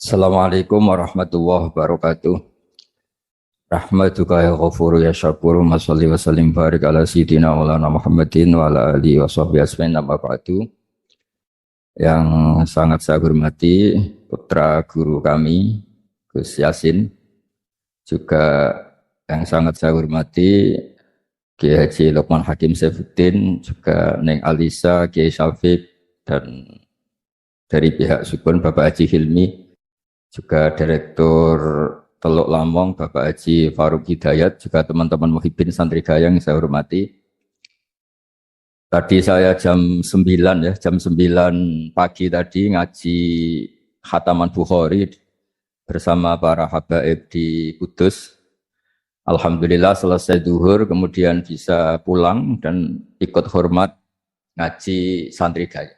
Assalamualaikum warahmatullahi wabarakatuh. Rahmatuka ya ghafuru ya syakuru wa salli wa sallim barik ala sayyidina maulana Muhammadin wa ala alihi wa sahbihi asmain nama ba'du. Yang sangat saya hormati putra guru kami Gus Yasin, juga yang sangat saya hormati Kiai Haji Lukman Hakim Saifuddin, juga Neng Alisa, Kiai Syafiq, dan dari pihak Sukun Bapak Haji Hilmi, juga Direktur Teluk Lamong Bapak Haji Faruk Hidayat, juga teman-teman muhibbin santri gayang yang saya hormati. Tadi saya jam 9 pagi tadi ngaji Khataman Bukhari bersama para habaib di Kudus. Alhamdulillah selesai duhur kemudian bisa pulang dan ikut hormat ngaji santri gayang.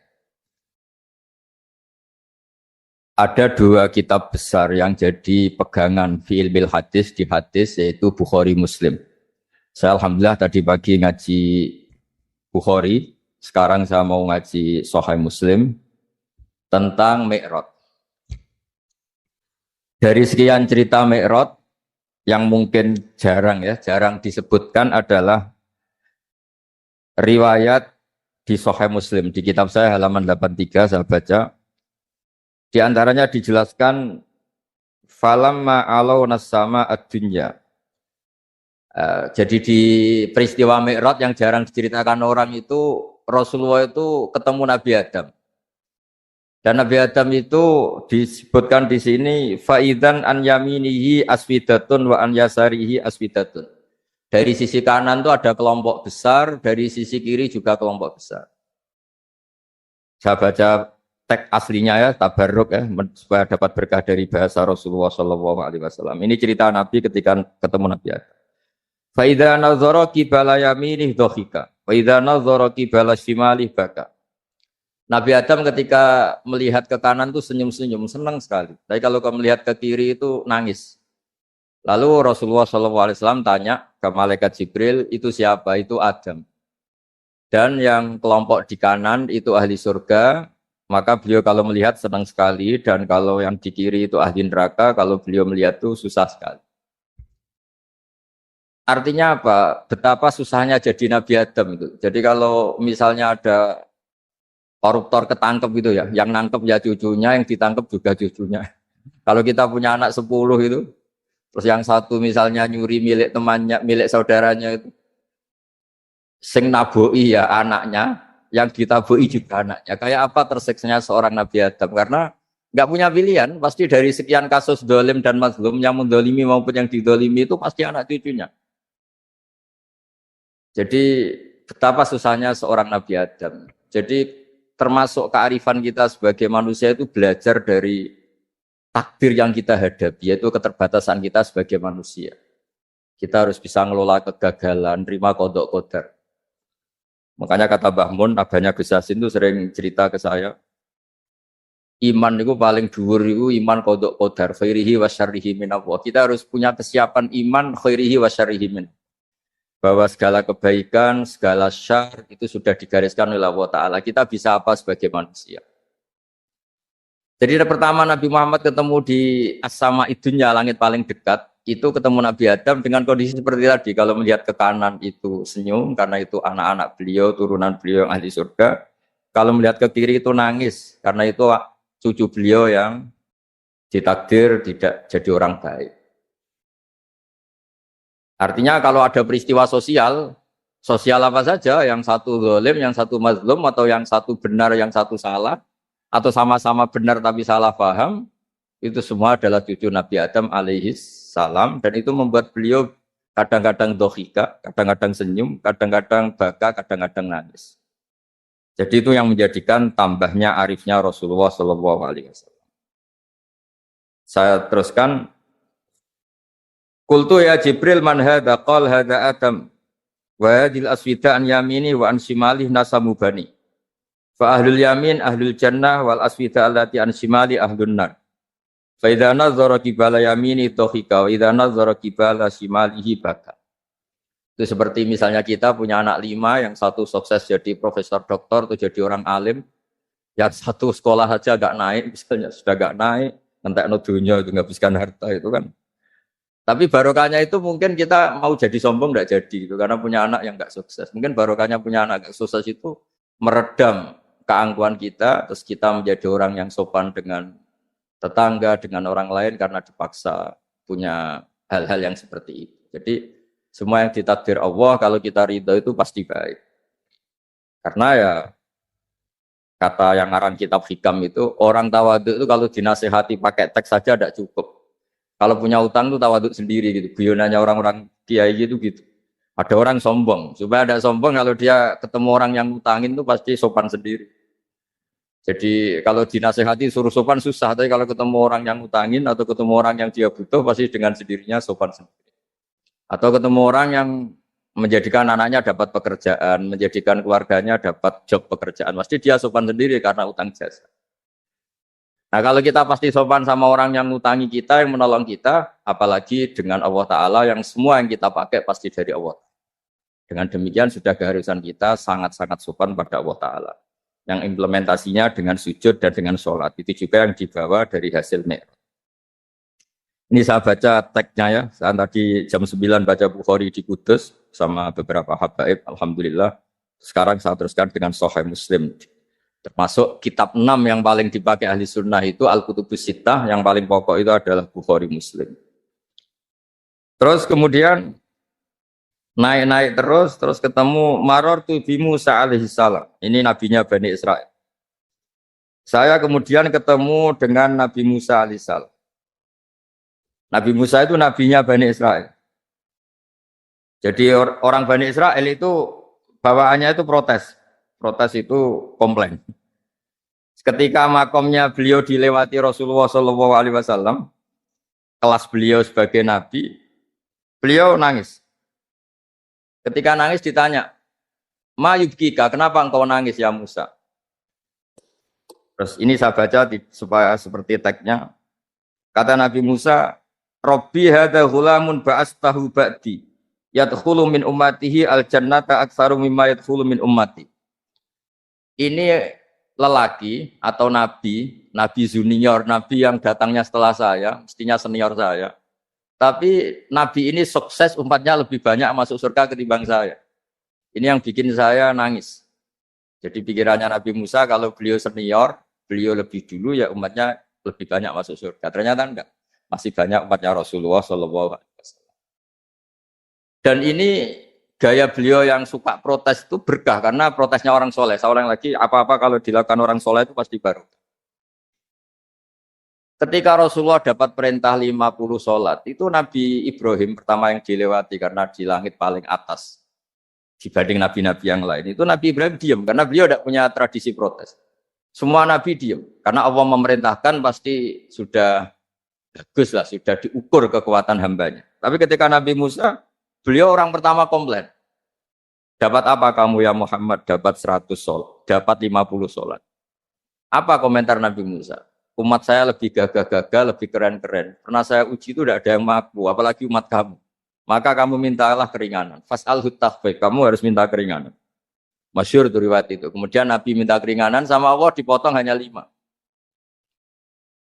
Ada dua kitab besar yang jadi pegangan fi ilmil hadis di hadis, yaitu Bukhari Muslim. Saya alhamdulillah tadi pagi ngaji Bukhari, sekarang saya mau ngaji Sahih Muslim tentang Mi'raj. Dari sekian cerita Mi'raj yang mungkin jarang disebutkan adalah riwayat di Sahih Muslim. Di kitab saya halaman 83 saya baca. Di antaranya dijelaskan falamma alawna sama ad-dunya. Jadi di peristiwa Mi'raj yang jarang diceritakan orang itu, Rasulullah itu ketemu Nabi Adam. Dan Nabi Adam itu disebutkan di sini faidan an yaminihi aswidatun wa an yasarihi aswidatun. Dari sisi kanan itu ada kelompok besar, dari sisi kiri juga kelompok besar. Saya baca teks aslinya ya, tabarruk ya, supaya dapat berkah dari bahasa Rasulullah SAW. Ini cerita Nabi ketika ketemu Nabi Adam. Fa idza nazara qibala yaminih dhahika, wa idza nazara qibala shimalih baka. Nabi Adam ketika melihat ke kanan itu senyum-senyum, senang sekali. Tapi kalau kamu melihat ke kiri itu nangis. Lalu Rasulullah SAW tanya ke malaikat Jibril, itu siapa? Itu Adam. Dan yang kelompok di kanan itu ahli surga. Maka beliau kalau melihat senang sekali, dan kalau yang di kiri itu ahli neraka, kalau beliau melihat itu susah sekali. Artinya apa? Betapa susahnya jadi Nabi Adam itu. Jadi kalau misalnya ada koruptor ketangkep gitu ya, yang nangkep ya cucunya, yang ditangkep juga cucunya. Kalau kita punya anak 10 itu, terus yang satu misalnya nyuri milik temannya, milik saudaranya itu, sing naboi ya anaknya, yang ditabui juga anaknya. Kayak apa tersiksanya seorang Nabi Adam? Karena nggak punya pilihan, pasti dari sekian kasus dolim dan mazlum, yang mendolimi maupun yang didolimi itu pasti anak cucunya. Jadi betapa susahnya seorang Nabi Adam. Jadi termasuk kearifan kita sebagai manusia itu belajar dari takdir yang kita hadapi, yaitu keterbatasan kita sebagai manusia. Kita harus bisa ngelola kegagalan, terima qadha qadar. Makanya kata Mbah Mun, abahnya Gus Yasin itu sering cerita ke saya, iman itu paling dhuwur itu iman qadha qadar, khairihi wa syarrihi min Allah. Kita harus punya kesiapan iman khairihi wa syarrihi min. Bahwa segala kebaikan, segala syar itu sudah digariskan oleh Allah Ta'ala. Kita bisa apa sebagai manusia? Jadi pertama Nabi Muhammad ketemu di as-sama idunya, langit paling dekat, itu ketemu Nabi Adam dengan kondisi seperti tadi. Kalau melihat ke kanan itu senyum, karena itu anak-anak beliau, turunan beliau yang ahli surga. Kalau melihat ke kiri itu nangis, karena itu cucu beliau yang ditakdir tidak jadi orang baik. Artinya kalau ada peristiwa sosial apa saja, yang satu zalim, yang satu mazlum, atau yang satu benar, yang satu salah, atau sama-sama benar tapi salah paham, itu semua adalah cucu Nabi Adam alaihissalam, dan itu membuat beliau kadang-kadang dohika, kadang-kadang senyum, kadang-kadang baka, kadang-kadang nangis. Jadi itu yang menjadikan tambahnya arifnya Rasulullah SAW. Saya teruskan. Qultu ya Jibril man hadha qal hadha Adam wa hadhil aswida an yamini wa an shimali nasamu bani. Fa ahlul yamin ahlul jannah wal aswida allati an shimali ahlun nar. Fa idza nazara qibala yamini dhahika wa idza nazara qibala shimalihi baka. Itu seperti misalnya kita punya anak 5, yang satu sukses jadi profesor doktor atau jadi orang alim, yang satu sekolah saja agak naik, misalnya sudah agak naik, ngentekno dunya itu menghabiskan harta itu kan. Tapi barokahnya itu mungkin kita mau jadi sombong tidak jadi gitu karena punya anak yang nggak sukses. Mungkin barokahnya punya anak nggak sukses itu meredam keangkuhan kita, terus kita menjadi orang yang sopan dengan tetangga, dengan orang lain karena dipaksa punya hal-hal yang seperti itu. Jadi semua yang ditakdir Allah kalau kita ridho itu pasti baik. Karena ya kata yang ngarang kitab hikam itu orang tawadhu itu kalau dinasehati pakai teks saja tidak cukup. Kalau punya utang itu tawadhu sendiri gitu. Guyonannya orang-orang kiai gitu gitu. Ada orang sombong, supaya ada sombong kalau dia ketemu orang yang utangin itu pasti sopan sendiri. Jadi kalau dinasehati suruh sopan susah, tapi kalau ketemu orang yang utangin atau ketemu orang yang dia butuh pasti dengan sendirinya sopan sendiri. Atau ketemu orang yang menjadikan anaknya dapat pekerjaan, menjadikan keluarganya dapat job pekerjaan, pasti dia sopan sendiri karena utang jasa. Nah kalau kita pasti sopan sama orang yang ngutangi kita, yang menolong kita, apalagi dengan Allah Ta'ala yang semua yang kita pakai pasti dari Allah. Dengan demikian sudah keharusan kita sangat-sangat sopan pada Allah Ta'ala. Yang implementasinya dengan sujud dan dengan sholat. Itu juga yang dibawa dari hasil Mi'raj. Ini saya baca teksnya ya. Saya tadi jam 9 baca Bukhari di Kudus sama beberapa habaib. Alhamdulillah. Sekarang saya teruskan dengan Sahih Muslim. Termasuk kitab 6 yang paling dipakai ahli sunnah itu Al-Kutubus Sittah, yang paling pokok itu adalah Bukhari Muslim. Terus kemudian naik-naik terus ketemu Marartu bi Musa alaihi salam. Ini nabinya Bani Israel. Saya kemudian ketemu dengan Nabi Musa alaihi salam. Nabi Musa itu nabinya Bani Israel. Jadi orang Bani Israel itu bawaannya itu protes. Protes itu komplain. Ketika makomnya beliau dilewati Rasulullah SAW, kelas beliau sebagai nabi, beliau nangis. Ketika nangis ditanya, "Ma yubkika, kenapa engkau nangis ya Musa?" Terus ini saya baca supaya seperti teksnya. Kata Nabi Musa, "Rabbi hadza ghulamun ba'astahu ba'di, yadkhulu min ummatihi al-jannata aktsaru mimma yadkhulu min ummati." Ini lelaki atau nabi junior, nabi yang datangnya setelah saya, mestinya senior saya. Tapi nabi ini sukses, umatnya lebih banyak masuk surga ketimbang saya. Ini yang bikin saya nangis. Jadi pikirannya Nabi Musa kalau beliau senior, beliau lebih dulu ya umatnya lebih banyak masuk surga. Ternyata enggak. Masih banyak umatnya Rasulullah SAW. Dan ini gaya beliau yang suka protes itu berkah karena protesnya orang soleh. Saya ulang lagi, apa-apa kalau dilakukan orang soleh itu pasti baru. Ketika Rasulullah dapat perintah 50 sholat, itu Nabi Ibrahim pertama yang dilewati karena di langit paling atas dibanding nabi-nabi yang lain. Itu Nabi Ibrahim diam karena beliau tidak punya tradisi protes. Semua nabi diam karena Allah memerintahkan pasti sudah bagus lah, sudah diukur kekuatan hambanya. Tapi ketika Nabi Musa, beliau orang pertama komplain. Dapat apa kamu ya Muhammad? Dapat 100 sholat, dapat 50 sholat. Apa komentar Nabi Musa? Umat saya lebih gagah-gagah, lebih keren-keren. Pernah saya uji itu tidak ada yang mampu, apalagi umat kamu. Maka kamu mintalah keringanan. Fas'alhu takhfif, kamu harus minta keringanan. Masyhur itu riwayat itu. Kemudian Nabi minta keringanan sama Allah dipotong hanya 5.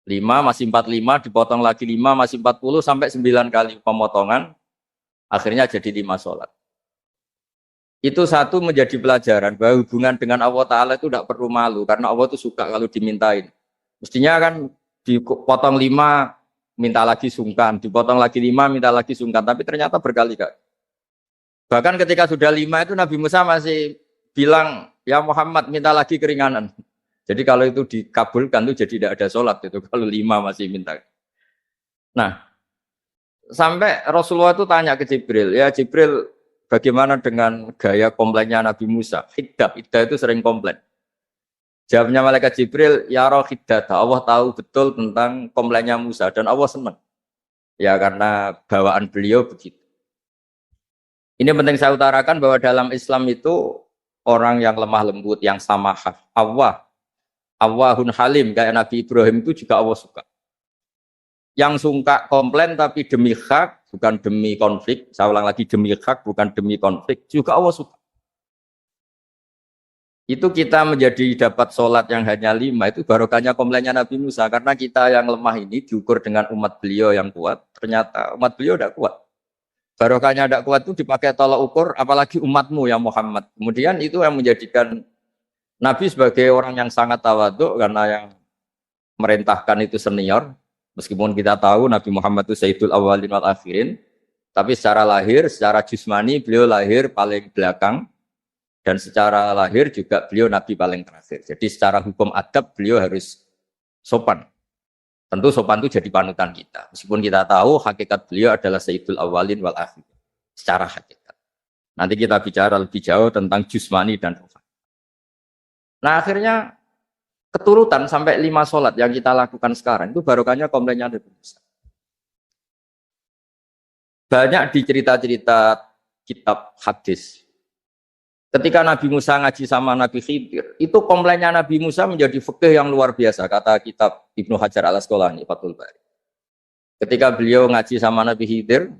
5 masih 45, dipotong lagi 5 masih 40 sampai 9 kali pemotongan. Akhirnya jadi 5 sholat. Itu satu menjadi pelajaran bahwa hubungan dengan Allah Ta'ala itu tidak perlu malu. Karena Allah itu suka kalau dimintain. Mestinya kan dipotong 5, minta lagi sungkan. Dipotong lagi 5, minta lagi sungkan. Tapi ternyata berkali-kali. Bahkan ketika sudah 5 itu Nabi Musa masih bilang, ya Muhammad minta lagi keringanan. Jadi kalau itu dikabulkan itu jadi tidak ada sholat. Itu kalau 5 masih minta. Nah, sampai Rasulullah itu tanya ke Jibril, ya Jibril bagaimana dengan gaya komplainnya Nabi Musa? Hiddah itu sering komplain. Jawabnya malaikat Jibril, ya roh hiddah, Allah tahu betul tentang komplainnya Musa dan Allah senang. Ya karena bawaan beliau begitu. Ini penting saya utarakan bahwa dalam Islam itu orang yang lemah lembut, yang samahah, Allahun halim, kayak Nabi Ibrahim itu juga Allah suka. Yang suka komplain tapi demi hak, bukan demi konflik. Saya ulang lagi, demi hak, bukan demi konflik. Juga Allah suka. Itu kita menjadi dapat sholat yang hanya 5, itu barokahnya komplainnya Nabi Musa. Karena kita yang lemah ini diukur dengan umat beliau yang kuat, ternyata umat beliau tidak kuat. Barokahnya tidak kuat itu dipakai tolak ukur, apalagi umatmu ya Muhammad. Kemudian itu yang menjadikan Nabi sebagai orang yang sangat tawaduk, karena yang merintahkan itu senior. Meskipun kita tahu Nabi Muhammad itu Sayyidul Awwalin wal Akhirin, tapi secara lahir, secara jusmani beliau lahir paling belakang, dan secara lahir juga beliau Nabi paling terakhir. Jadi secara hukum adab beliau harus sopan. Tentu sopan itu jadi panutan kita. Meskipun kita tahu hakikat beliau adalah Sayyidul Awwalin wal Akhirin. Secara hakikat. Nanti kita bicara lebih jauh tentang jusmani dan rohani. Nah akhirnya keturutan sampai 5 sholat yang kita lakukan sekarang itu barokahnya komplainnya Nabi Musa. Banyak di cerita-cerita kitab hadis. Ketika Nabi Musa ngaji sama Nabi Khidir, itu komplainnya Nabi Musa menjadi fikih yang luar biasa, kata kitab Ibnu Hajar al-Asqalani, Fathul Bari. Ketika beliau ngaji sama Nabi Khidir,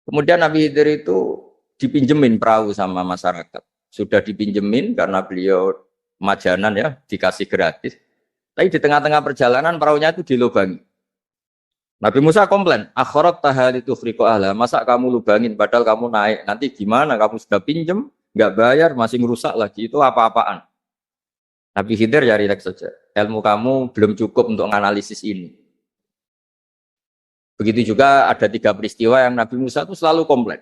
kemudian Nabi Khidir itu dipinjemin perahu sama masyarakat. Sudah dipinjemin karena beliau majanan ya, dikasih gratis. Tapi di tengah-tengah perjalanan perahunya itu dilubangi. Nabi Musa komplain, akhirat tahal itu friko ahla, masa kamu lubangin padahal kamu naik, nanti gimana, kamu sudah pinjem, nggak bayar, masih ngerusak lagi, itu apa-apaan. Nabi Khidir ya rileks saja, ilmu kamu belum cukup untuk menganalisis ini. Begitu juga ada 3 peristiwa yang Nabi Musa itu selalu komplain.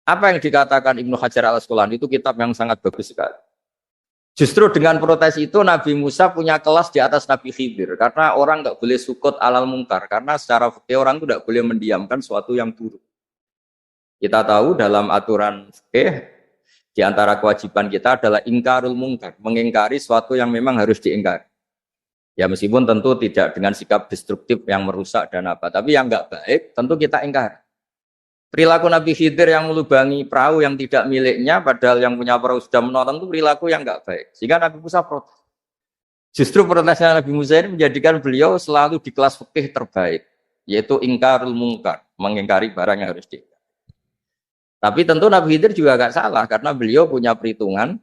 Apa yang dikatakan Ibnu Hajar al-Asqalani itu kitab yang sangat bagus sekali. Justru dengan protes itu Nabi Musa punya kelas di atas Nabi Khidir, karena orang nggak boleh sukut alal mungkar, karena secara fikih orang itu nggak boleh mendiamkan sesuatu yang buruk. Kita tahu dalam aturan fikih di antara kewajiban kita adalah ingkarul mungkar, mengingkari sesuatu yang memang harus diingkari. Ya meskipun tentu tidak dengan sikap destruktif yang merusak dan apa, tapi yang nggak baik tentu kita ingkar. Perilaku Nabi Khidir yang melubangi perahu yang tidak miliknya, padahal yang punya perahu sudah menonton, itu perilaku yang nggak baik. Sehingga Nabi Musa protes. Justru protesnya Nabi Musa ini menjadikan beliau selalu di kelas fikih terbaik, yaitu ingkarul mungkar, mengingkari barang yang harus diingkari. Tapi tentu Nabi Khidir juga nggak salah, karena beliau punya perhitungan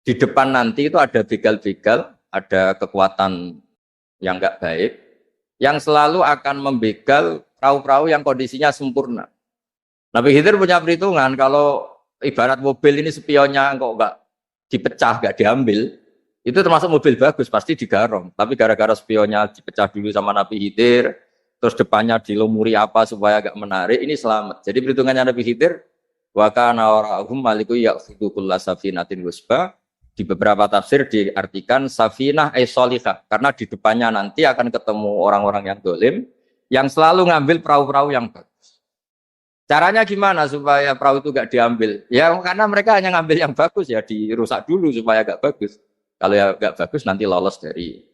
di depan nanti itu ada begal-begal, ada kekuatan yang nggak baik, yang selalu akan membegal perahu-perahu yang kondisinya sempurna. Nabi Khidir punya perhitungan, kalau ibarat mobil ini spionnya kok nggak dipecah, nggak diambil, itu termasuk mobil bagus, pasti digarong. Tapi gara-gara spionnya dipecah dulu sama Nabi Khidir, terus depannya dilumuri apa supaya agak menarik, ini selamat. Jadi perhitungannya Nabi Khidir, wa kana warahum maliku ya'khudhu kulla safinatin wasba. Di beberapa tafsir diartikan safinah solihah, karena di depannya nanti akan ketemu orang-orang yang dolim, yang selalu ngambil perahu-perahu yang bagus. Caranya gimana supaya perahu itu gak diambil? Ya karena mereka hanya ngambil yang bagus, ya dirusak dulu supaya gak bagus. Kalau ya gak bagus nanti lolos dari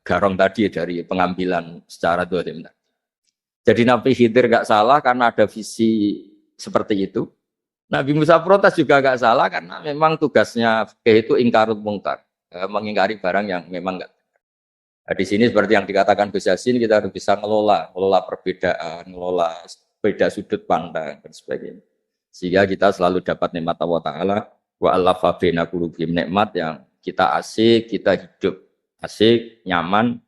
garong tadi, dari pengambilan secara dolim. Jadi Nabi Khidir gak salah karena ada visi seperti itu. Nabi Musa protes juga gak salah karena memang tugasnya itu ingkarul mungkar, mengingkari barang yang memang gak. Nah, di sini seperti yang dikatakan Gus Yassin, kita harus bisa ngelola perbedaan, ngelola beda sudut pandang dan sebagainya. Sehingga kita selalu dapat nikmat Allah Ta'ala, wa allafa baina qulubihim, nikmat yang kita asik, kita hidup asik, nyaman.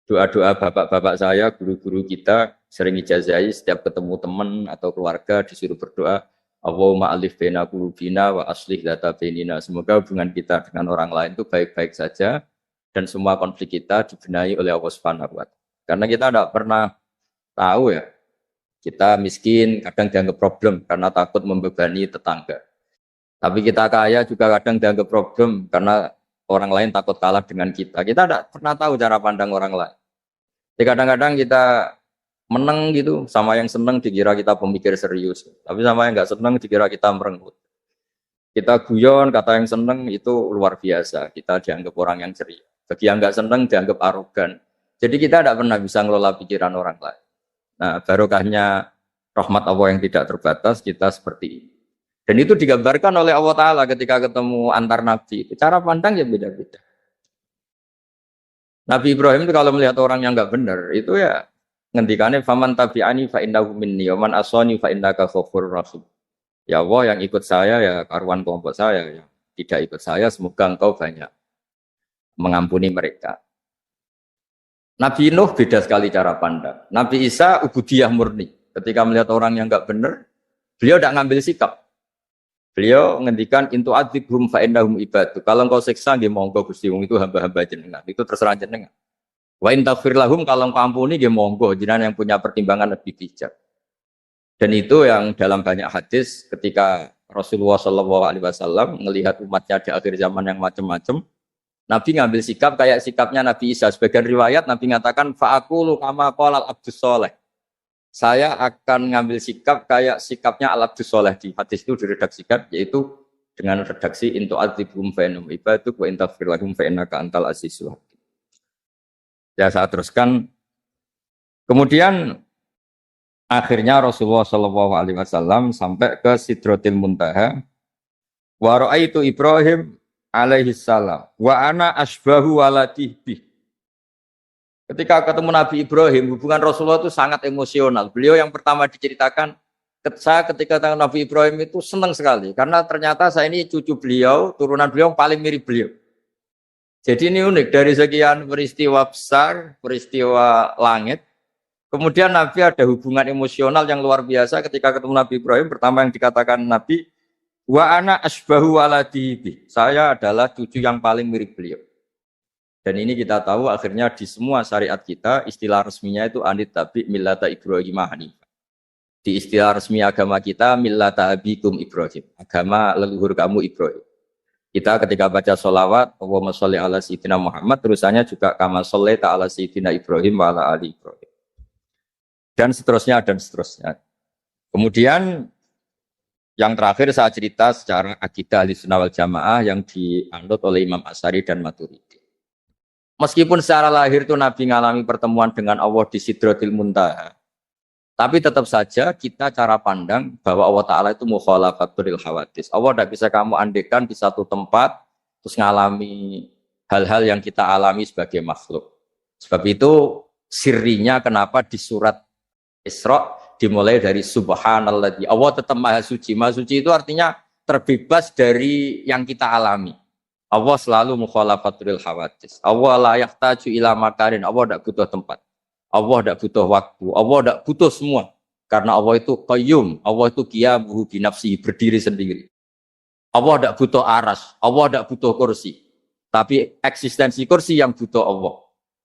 Doa-doa bapak-bapak saya, guru-guru kita sering ijazahi setiap ketemu teman atau keluarga disuruh berdoa, Allahumma alif baina qulubina wa aslih dzata bainina. Semoga hubungan kita dengan orang lain itu baik-baik saja dan semua konflik kita dibenahi oleh Allah Subhanahu wa Ta'ala. Karena kita tidak pernah tahu ya, kita miskin kadang dianggap problem karena takut membebani tetangga. Tapi kita kaya juga kadang dianggap problem karena orang lain takut kalah dengan kita. Kita tidak pernah tahu cara pandang orang lain. Jadi kadang-kadang kita menang gitu, sama yang senang dikira kita pemikir serius. Tapi sama yang nggak senang dikira kita merenggut. Kita guyon, kata yang senang itu luar biasa. Kita dianggap orang yang ceria. Bagi yang nggak senang dianggap arogan. Jadi kita tidak pernah bisa ngelola pikiran orang lain. Nah, barokahnya rahmat Allah yang tidak terbatas, kita seperti ini. Dan itu digambarkan oleh Allah Ta'ala ketika ketemu antar Nabi. Cara pandang ya beda-beda. Nabi Ibrahim itu kalau melihat orang yang nggak benar, itu ya ngendikannya faman tabi'ani fa innahu minni wa man asani fa innaka ghafurur rahim. Ya Allah, yang ikut saya ya karuan kelompok saya, yang tidak ikut saya semoga engkau banyak mengampuni mereka. Nabi Nuh beda sekali cara pandang. Nabi Isa ubudiyah murni. Ketika melihat orang yang enggak benar, beliau tidak ngambil sikap. Beliau ngendikan intu adzibhum fa innahum ibadu. Kalau engkau siksa nggih monggo Gusti wong itu hamba-hamba jenengan. Itu terserah jenengan. Wa in taghfir lahum kalau engkau ampuni nggih monggo jenengan yang punya pertimbangan lebih bijak. Dan itu yang dalam banyak hadis ketika Rasulullah Shallallahu Alaihi Wasallam melihat umatnya di akhir zaman yang macam-macam, Nabi ngambil sikap kayak sikapnya Nabi Isa. Sebagian riwayat Nabi mengatakan fa'akulu kama qala al-abdus soleh. Saya akan ngambil sikap kayak sikapnya al-abdus soleh. Di hadis itu diredaksikan yaitu dengan redaksi intu adzibhum fa innahum ibaduk wa in taghfir lahum fa innaka antal azizul hakim. Ya saya teruskan. Kemudian akhirnya Rasulullah Shallallahu Alaihi Wasallam sampai ke Sidratil Muntaha. Wa ra'aitu Ibrahim alaihi salam wa ana asbahu waladih bih. Ketika ketemu Nabi Ibrahim, hubungan Rasulullah itu sangat emosional. Beliau yang pertama diceritakan, saya ketika ketemu Nabi Ibrahim itu senang sekali karena ternyata saya ini cucu beliau, turunan beliau yang paling mirip beliau. Jadi ini unik dari sekian peristiwa besar, peristiwa langit. Kemudian Nabi ada hubungan emosional yang luar biasa ketika ketemu Nabi Ibrahim. Pertama yang dikatakan Nabi, wa ana asbahu waladihi. Saya adalah cucu yang paling mirip beliau. Dan ini kita tahu akhirnya di semua syariat kita istilah resminya itu anit tabi millata Ibrahim hanifah. Di istilah resmi agama kita millata abikum Ibrahim, agama leluhur kamu Ibrahim. Kita ketika baca sholawat Allahumma sholli ala sayyidina Muhammad terusannya juga kama sholli ta'ala sayyidina Ibrahim wa ala ali Ibrahim. Dan seterusnya dan seterusnya. Kemudian yang terakhir saya cerita secara akidah Ahlussunnah wal Jamaah yang dianut oleh Imam Asy'ari dan Maturidi. Meskipun secara lahir itu Nabi mengalami pertemuan dengan Allah di Sidratil Muntaha, tapi tetap saja kita cara pandang bahwa Allah Ta'ala itu mukhalafatul hawadis. Allah tidak bisa kamu andekan di satu tempat terus mengalami hal-hal yang kita alami sebagai makhluk. Sebab itu sirinya kenapa di surat Isra dimulai dari subhanalladzi. Allah tetap maha suci. Maha suci itu artinya terbebas dari yang kita alami. Allah selalu mukhalafatul hawadis. Allah la yahtaju ila makarin. Allah tidak butuh tempat. Allah tidak butuh waktu. Allah tidak butuh semua. Karena Allah itu qayyum. Allah itu qiyamuhu bi nafsihi, berdiri sendiri. Allah tidak butuh aras. Allah tidak butuh kursi. Tapi eksistensi kursi yang butuh Allah.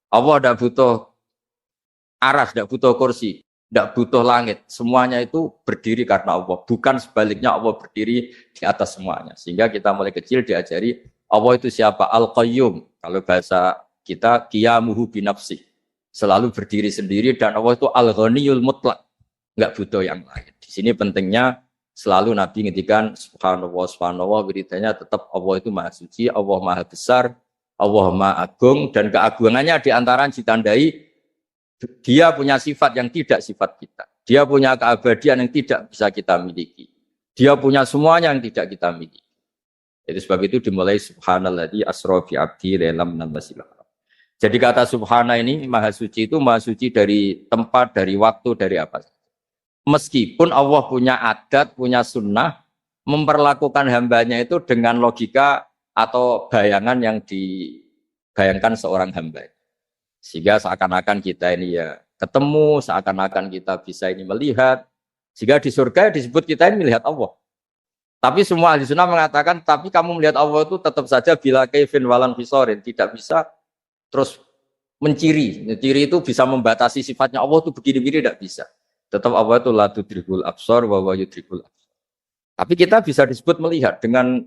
Allah tidak butuh aras, tidak butuh kursi. Tidak butuh langit, semuanya itu berdiri karena Allah. Bukan sebaliknya Allah berdiri di atas semuanya. Sehingga kita mulai kecil diajari Allah itu siapa? Al-Qayyum. Kalau bahasa kita, qiyamuhu binafsih. Selalu berdiri sendiri dan Allah itu Al-Ghaniyul Mutlaq. Enggak butuh yang lain. Di sini pentingnya selalu Nabi ngintikan subhanallah, subhanallah, wiridanya tetap Allah itu maha suci, Allah maha besar, Allah maha agung, dan keagungannya diantara ditandai dia punya sifat yang tidak sifat kita. Dia punya keabadian yang tidak bisa kita miliki. Dia punya semuanya yang tidak kita miliki. Itu sebab itu dimulai subhanalladzi asra bi abdi lailam minal masjidil haram. Jadi kata subhana ini maha suci itu maha suci dari tempat, dari waktu, dari apa. Meskipun Allah punya adat, punya sunnah memperlakukan hambanya itu dengan logika atau bayangan yang dibayangkan seorang hamba. Sehingga seakan-akan kita ini ya ketemu, seakan-akan kita bisa ini melihat. Sehingga di surga disebut kita ini melihat Allah. Tapi semua ahli sunnah mengatakan, tapi kamu melihat Allah itu tetap saja bila kaifin walan fisorin. Tidak bisa terus menciri. Menciri itu bisa membatasi sifatnya Allah itu begini-begini, tidak bisa. Tetap Allah itu la tudrikul absar wa huwa yudrikul absar. Tapi kita bisa disebut melihat dengan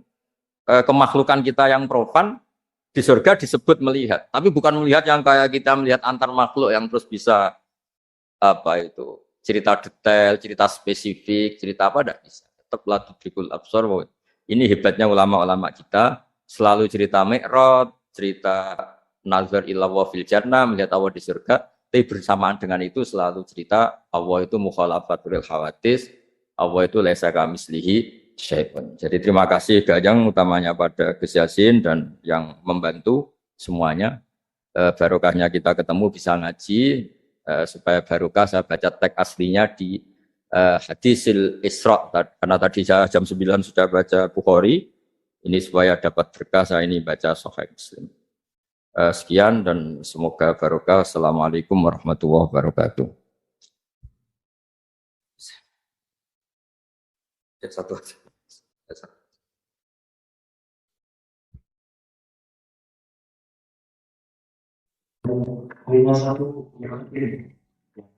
kemakhlukan kita yang profan. Di surga disebut melihat, tapi bukan melihat yang kayak kita melihat antar makhluk yang terus bisa apa itu cerita detail, cerita spesifik, cerita apa tidak bisa. Tetap la tudrikul absar. Ini hebatnya ulama-ulama kita selalu cerita Mi'raj, cerita nazar ila wa fil jannah, melihat Allah di surga. Tapi bersamaan dengan itu selalu cerita Allah itu mukhalafatul hawadis, Allah itu laisa kamitslihi syai'un. Jadi terima kasih Gajang utamanya pada Gus Yasin dan yang membantu semuanya. Barokahnya kita ketemu bisa ngaji supaya barokah saya baca teks aslinya di hadisil Isra, karena tadi saya jam 9 sudah baca Bukhari, ini supaya dapat berkah saya ini baca Sahih Muslim. Sekian dan semoga barokah. Assalamualaikum warahmatullahi wabarakatuh. Satu aja. Hanya satu yang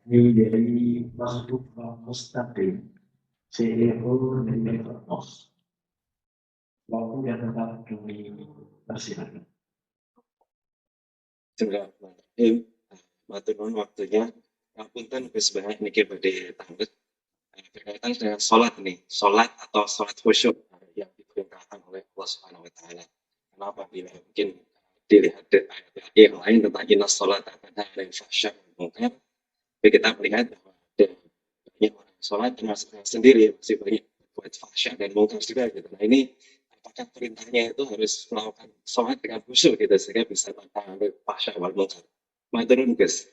ini dari Masuk Mustaqim CEO dari Metropos. Waktu dan tempat kami persilakan. Bismillahirrahmanirrahim. Matur nuwun waktunya. Ngapunten Gus Bahat niki badhe tanggep berkaitan dengan sholat nih, sholat atau sholat khusyuk yang diperintahkan oleh Allah Subhanahu Wa Taala. Kenapa bila mungkin dilihat ayat-ayat yang lain tentang inna sholat tanha 'anil fahsya' wal munkar, tapi kita melihat bahwa ada banyak orang sholat termasuk saya sendiri masih banyak buat fahsya dan munkar juga gitu. Nah ini apakah perintahnya itu harus melakukan sholat dengan khusyuk gitu sehingga bisa tanha 'anil fahsya' wal munkar. Matur nuwun Gus.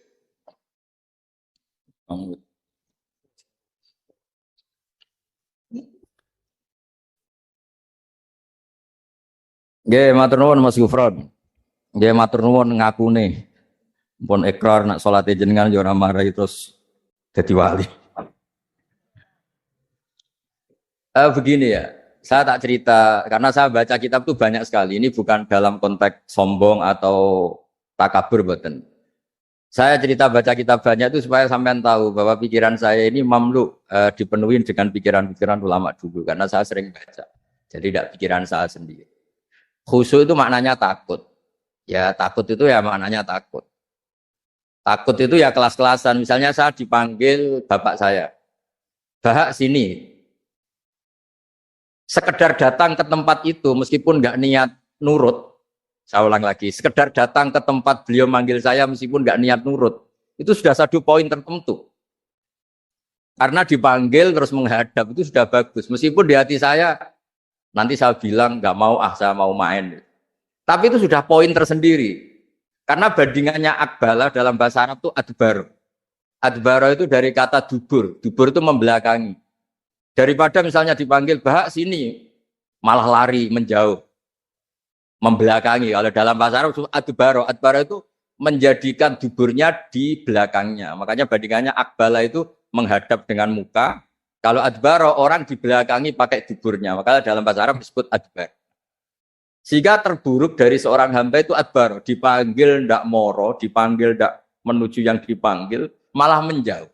Nggih, matur nuwun Mas Gufron. Nggih, matur nuwun ngakune. Pun ikrar nak salate jenengan yo ora marahi terus dadi wali. Begini ya, saya tak cerita karena saya baca kitab tuh banyak sekali. Ini bukan dalam konteks sombong atau takabur boten. Saya cerita baca kitab banyak itu supaya sampean tahu bahwa pikiran saya ini mamlu dipenuhi dengan pikiran-pikiran ulama dulu karena saya sering baca. Jadi tidak pikiran saya sendiri. Khusyuk itu maknanya takut. Ya takut itu ya maknanya takut. Takut itu ya kelas-kelasan. Misalnya saya dipanggil bapak saya. Bahak sini. Sekedar datang ke tempat itu meskipun nggak niat nurut. Saya ulang lagi. Sekedar datang ke tempat beliau manggil saya meskipun nggak niat nurut. Itu sudah satu poin tertentu. Karena dipanggil terus menghadap itu sudah bagus. Meskipun di hati saya nanti saya bilang nggak mau, saya mau main. Tapi itu sudah poin tersendiri. Karena bandingannya akbala dalam bahasa Arab itu adbar. Adbaro itu dari kata dubur. Dubur itu membelakangi. Daripada misalnya dipanggil bahak sini, malah lari menjauh, membelakangi. Kalau dalam bahasa Arab itu adbaro. Adbaro itu menjadikan duburnya di belakangnya. Makanya bandingannya akbala itu menghadap dengan muka. Kalau adbaro orang di belakangi pakai duburnya, maka dalam bahasa Arab disebut adbar. Sehingga terburuk dari seorang hamba itu adbaro, dipanggil ndak moro, dipanggil ndak menuju yang dipanggil, malah menjauh.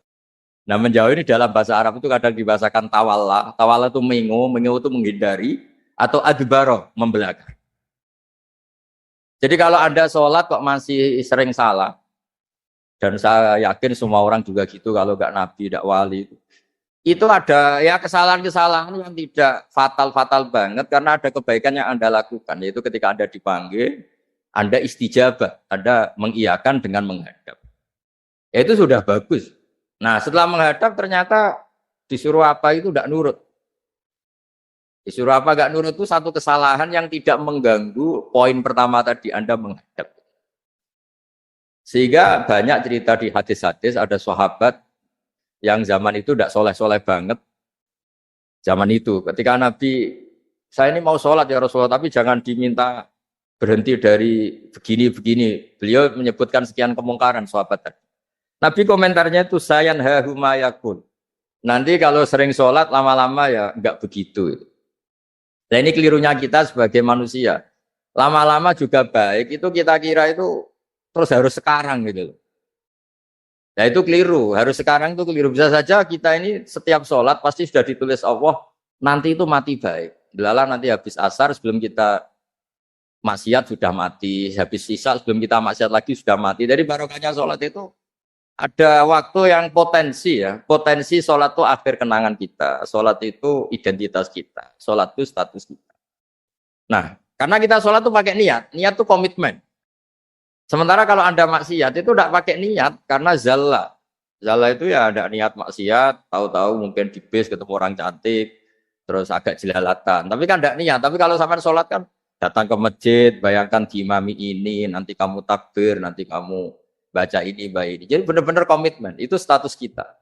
Nah menjauh ini dalam bahasa Arab itu kadang dibahasakan tawalla. Tawalla itu mengo itu menghindari, atau adbaro membelakang. Jadi kalau Anda sholat kok masih sering salah, dan saya yakin semua orang juga gitu kalau nggak nabi, nggak wali, itu ada ya kesalahan-kesalahan yang tidak fatal-fatal banget karena ada kebaikan yang Anda lakukan, yaitu ketika Anda dipanggil, Anda istijabah, Anda mengiyakan dengan menghadap. Ya, itu sudah bagus. Nah setelah menghadap ternyata disuruh apa itu tidak nurut. Disuruh apa nggak nurut itu satu kesalahan yang tidak mengganggu poin pertama tadi Anda menghadap. Sehingga banyak cerita di hadis-hadis ada sahabat yang zaman itu tidak soleh-soleh banget. Zaman itu, ketika Nabi, saya ini mau sholat ya Rasulullah, tapi jangan diminta berhenti dari begini-begini. Beliau menyebutkan sekian kemungkaran sahabat tadi. Nabi komentarnya itu sayan hahumayakun. Nanti kalau sering sholat lama-lama ya enggak begitu. Nah ini kelirunya kita sebagai manusia. Lama-lama juga baik, itu kita kira itu terus harus sekarang gitu loh. Nah itu keliru, harus sekarang itu keliru. Bisa saja kita ini setiap sholat pasti sudah ditulis Allah, nanti itu mati baik. Delala nanti habis asar sebelum kita maksiat sudah mati, habis sisa sebelum kita maksiat lagi sudah mati. Dari barokahnya sholat itu ada waktu yang potensi ya, potensi sholat itu akhir kenangan kita. Sholat itu identitas kita, sholat itu status kita. Nah, karena kita sholat itu pakai niat itu komitmen. Sementara kalau Anda maksiat itu tidak pakai niat karena zalla. Zalla itu ya ada niat maksiat, tahu-tahu mungkin di bis ketemu orang cantik, terus agak jelalatan. Tapi kan tidak niat. Tapi kalau sampai sholat kan datang ke masjid, bayangkan diimami ini, nanti kamu takbir, nanti kamu baca ini, baca ini. Jadi benar-benar komitmen. Itu status kita.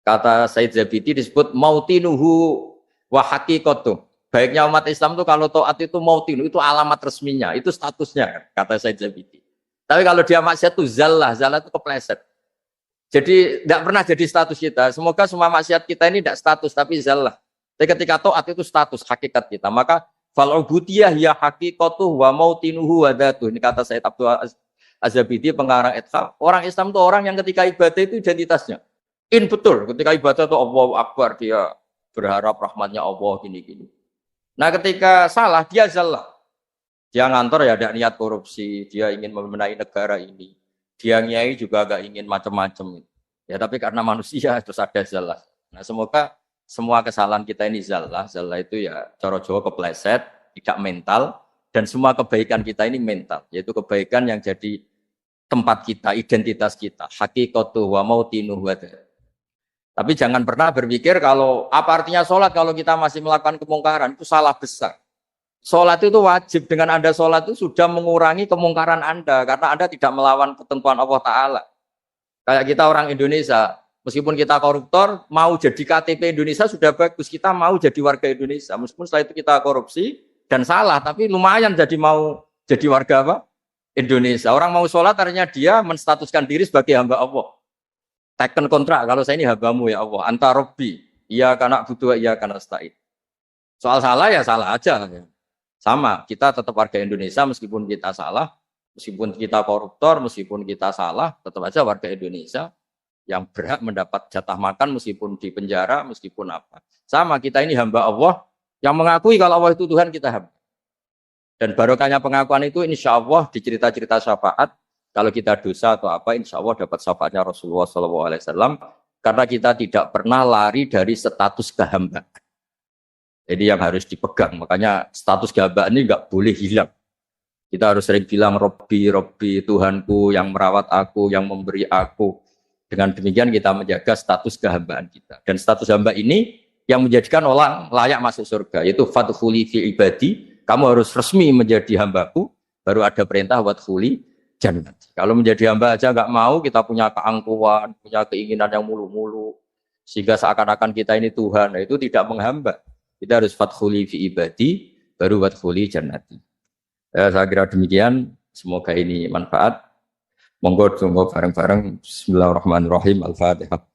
Kata Said Zabidi disebut mautinuhu wa haqiqatuh. Baiknya umat Islam itu kalau taat itu mautinu, itu alamat resminya, itu statusnya, kata Said Zabidi. Tapi kalau dia maksiat itu zallah itu kepleset. Jadi tidak pernah jadi status kita. Semoga semua maksiat kita ini tidak status, tapi zallah. Tapi ketika taat itu status, hakikat kita. Maka fal'ubudiyah ya haqiqatuh wa mautinuhu wa dhatuh. Ini kata Said Abdul Az-Zabidi, pengarang Ithaf. Orang Islam itu orang yang ketika ibadah itu identitasnya. Betul, ketika ibadah itu Allahu Akbar, dia berharap rahmatnya Allah, gini-gini. Nah ketika salah, dia zallah. Dia ngantor ya ada niat korupsi, dia ingin memenai negara ini. Dia nyai juga gak ingin macam-macam. Ya tapi karena manusia terus ada zallah. Nah semoga semua kesalahan kita ini zallah. Zallah itu ya cara Jawa kepleset, tidak mental. Dan semua kebaikan kita ini mental. Yaitu kebaikan yang jadi tempat kita, identitas kita. Haqiqatuh wa mautinuhu wa dhatuh. Tapi jangan pernah berpikir kalau apa artinya sholat kalau kita masih melakukan kemungkaran, itu salah besar. Sholat itu wajib, dengan Anda sholat itu sudah mengurangi kemungkaran Anda, karena Anda tidak melawan ketentuan Allah Ta'ala. Kayak kita orang Indonesia, meskipun kita koruptor, mau jadi KTP Indonesia sudah bagus, kita mau jadi warga Indonesia. Meskipun setelah itu kita korupsi dan salah, tapi lumayan jadi mau jadi warga apa? Indonesia. Orang mau sholat artinya dia menstatuskan diri sebagai hamba Allah. Teken kontrak, kalau saya ini hambamu ya Allah, anta robbi, iya karena butuh, iya karena stain. Soal salah ya salah aja. Ya. Sama, kita tetap warga Indonesia meskipun kita salah, meskipun kita koruptor, meskipun kita salah, tetap aja warga Indonesia yang berhak mendapat jatah makan meskipun di penjara, meskipun apa. Sama, kita ini hamba Allah yang mengakui kalau Allah itu Tuhan, kita hamba. Dan barokahnya pengakuan itu insya Allah di cerita-cerita syafaat, kalau kita dosa atau apa, insya Allah dapat syafaatnya Rasulullah SAW. Karena kita tidak pernah lari dari status kehambaan. Jadi yang harus dipegang. Makanya status kehambaan ini nggak boleh hilang. Kita harus sering bilang, Robbi, Robbi, Tuhanku yang merawat aku, yang memberi aku. Dengan demikian kita menjaga status kehambaan kita. Dan status hamba ini yang menjadikan orang layak masuk surga. Yaitu fadkhuli fi ibadi. Kamu harus resmi menjadi hambaku. Baru ada perintah wadkhuli jannah. Kalau menjadi hamba aja nggak mau, kita punya keangkuhan, punya keinginan yang mulu-mulu, sehingga seakan-akan kita ini Tuhan. Nah, itu tidak menghamba. Kita harus fadkhuli fi ibadi, baru wadkhuli jannati. Saya kira demikian. Semoga ini manfaat. Monggo bareng-bareng. Bismillahirrahmanirrahim. Al-Fatihah.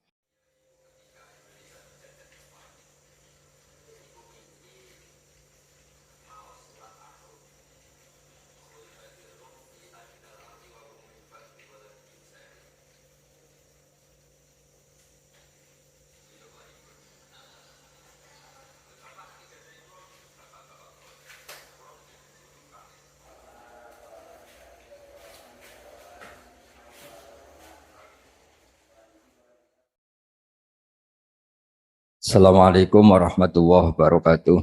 Assalamualaikum warahmatullahi wabarakatuh.